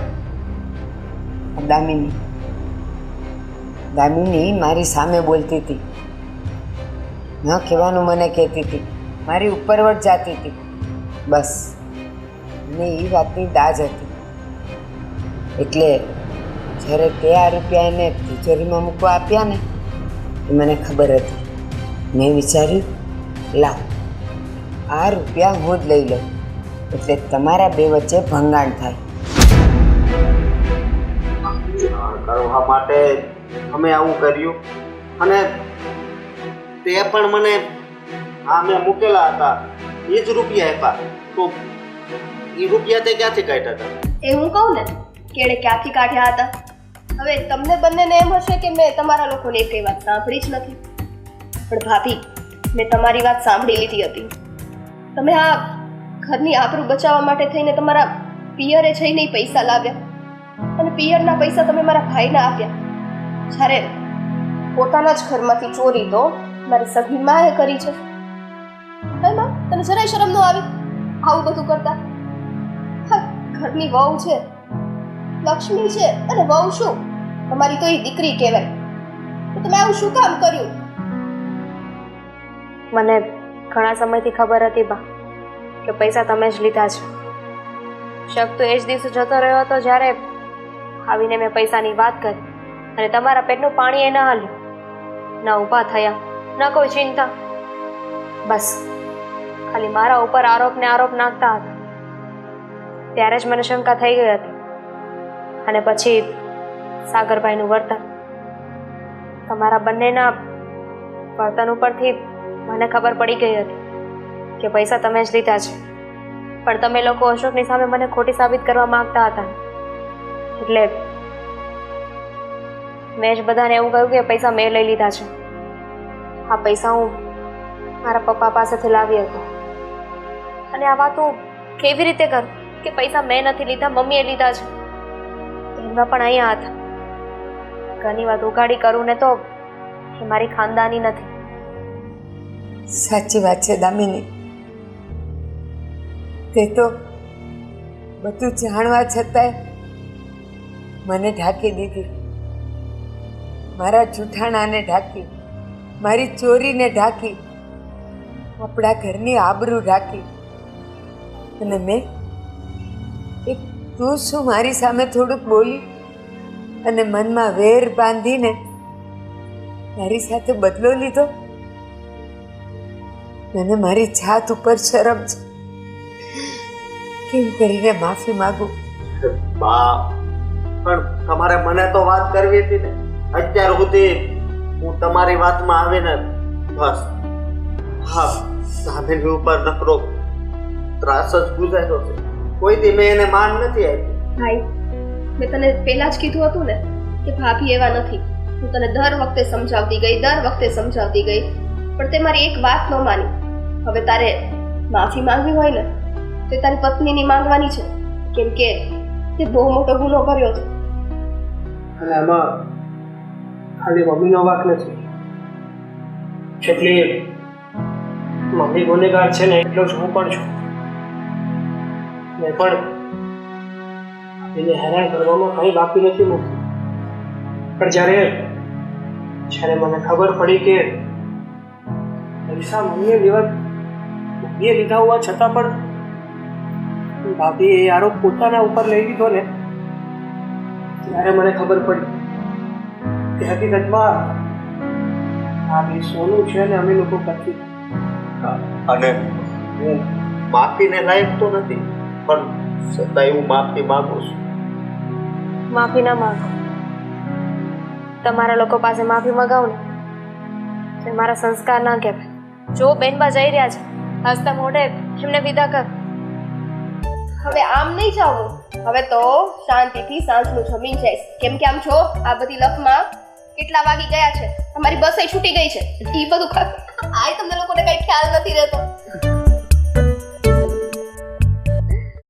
દામિની મારી સામે બોલતી હતી, ન કહેવાનું મને કહેતી હતી, મારી ઉપરવટ જાતી હતી. બસ મને એ વાતની દાજ હતી. એટલે જ્યારે તે આ રૂપિયા એને તિજોરીમાં મૂકવા આપ્યા ને એ મને ખબર હતી. મેં વિચાર્યું લાવ આ રૂપિયા હું જ લઈ લઉં, એટલે તમારા બે વચ્ચે ભંગાણ થાય.
કરવા માટે અમે આવું કર્યું, અને તે પણ મને આ મેં મૂકેલા હતા એ જ રૂપિયા આપ્યા. તો એ રૂપિયા તે ક્યાંથી કાઢ્યા હતા?
એ હું કહું ને કેડે ક્યાંથી કાઢ્યા હતા. હવે તમને બંનેને એમ હશે કે મેં તમારા લોકોની એકેય વાત સાંભળી જ નથી, પણ ભાભી મેં તમારી વાત સાંભળી લીધી હતી. તમે આ ઘરની આબરૂ બચાવવા માટે થઈને તમારા પિયરે જઈને પૈસા લાવ્યા, અને પિયરના પૈસા તમે મારા ભાઈને આપ્યા. જ્યારે પોતાના જ ઘરમાંથી ચોરી તો મારી સગી માએ કરી છે. હે માં, તને જરાય શરમ ન આવી આવું બધું કરતા? હા, ઘરની વહુ છે, લક્ષ્મી છે, અને વહુ શું તમારી તો એ દીકરી કહેવાય. તો તમે આવું શું કામ કર્યું?
મને ઘણા સમયથી ખબર હતી બા કે પૈસા તમે જ લીધા છે. શક તો એ જ દિવસે જતો રહ્યો હતો જ્યારે આવીને મેં પૈસાની વાત કરી, અને તમારા પેટનું પાણી એ ન હાલ્યું. ન ઊભા થયા, ન કોઈ ચિંતા. બસ ખાલી મારા ઉપર આરોપ નાખતા હતા. ત્યારે જ મને શંકા થઈ ગઈ હતી. અને પછી સાગરભાઈનું વર્તન, તમારા બંનેના વર્તન ઉપરથી મને ખબર પડી ગઈ હતી કે પૈસા તમે જ લીધા છે. પણ તમે લોકો અશોકની સામે મને ખોટી સાબિત કરવા માંગતા હતા, એટલે મેં જ બધાને એવું કહ્યું કે પૈસા મેં લઈ લીધા છે. આ પૈસા હું મારા પપ્પા પાસેથી લાવી હતી. અને આ વાત હું કેવી રીતે કરું કે પૈસા મેં નથી લીધા, મમ્મીએ લીધા છે? એમાં પણ અહીંયા હતા. ઘણી વાત ઉઘાડી કરું ને તો એ મારી ખાનદાની નથી.
સાચી વાત છે દામિની, તે તો બધું જાણવા છતાંય મને ઢાંકી દીધી. મારા જૂઠાણાને ઢાંકી, મારી ચોરીને ઢાંકી, આપણા ઘરની આબરૂ ઢાંકી. અને મેં તું શું મારી સામે થોડુંક બોલી અને મનમાં વેર બાંધીને મારી સાથે બદલો લીધો? મને મારી જાત ઉપર શરમ છે. કેમ કરીને માફી માંગુ?
બા, પણ તમારે મને તો વાત કરવી હતી ને. અત્યાર સુધી હું તમારી વાતમાં આવીને બસ હા સામેની ઉપર નકરો ત્રાસ જ ગુજાર્યો છે. કોઈથી મેં એને માન નથી આપી.
ભાઈ મેં તને પહેલા જ કીધું હતું ને કે ભાભી એવા નથી. હું તને દર વખતે સમજાવતી ગઈ, પણ તે મારી એક વાત ન માની. હવે તારે માફી માંગવી હોય ને તે તારી પત્નીની માંગવાની છે, કેમ કે તે બહુ મોટો ગુનો કર્યો છે.
અને આમાં ખાલી મમ્મીનો વાંક નથી, એટલી મમ્મી ગુનેગાર છે ને એટલો જ હું પણ છું. મેં પણ એને હેરાન કરવામાં કંઈ બાકી નથી મૂક્યું. પણ જ્યારે મને ખબર પડી કે પૈસા મમ્મીએ લીધા હોવા છતાં પણ ભાભીએ એ આરોપ પોતાના ઉપર લઈ લીધો ને, ત્યારે મને ખબર પડી કે હકીકતમાં આ બે સોનું છે ને અમે લોકો કરતી.
અને હું માફીને લાયક તો નથી, પણ છતાંય હું માફી માંગુ છું.
માફી ના માંગો. તમારા લોકો પાસે માફી મગાવો ને તો એ મારા સંસ્કાર ના કહેવાય. જો બેનબા જઈ રહ્યા છે, હસતા મોઢે એમને વિદા કર.
હવે આમ નહીં જાઉં, હવે તો શાંતિથી સાંજનું જમીન જઈશ. કેમ કે આમ જો આ બધી લફમાં કેટલા વાગી ગયા છે, તમારી બસ છૂટી ગઈ છે, એ બધું આ તમને લોકોને કઈ ખ્યાલ નથી રહેતો.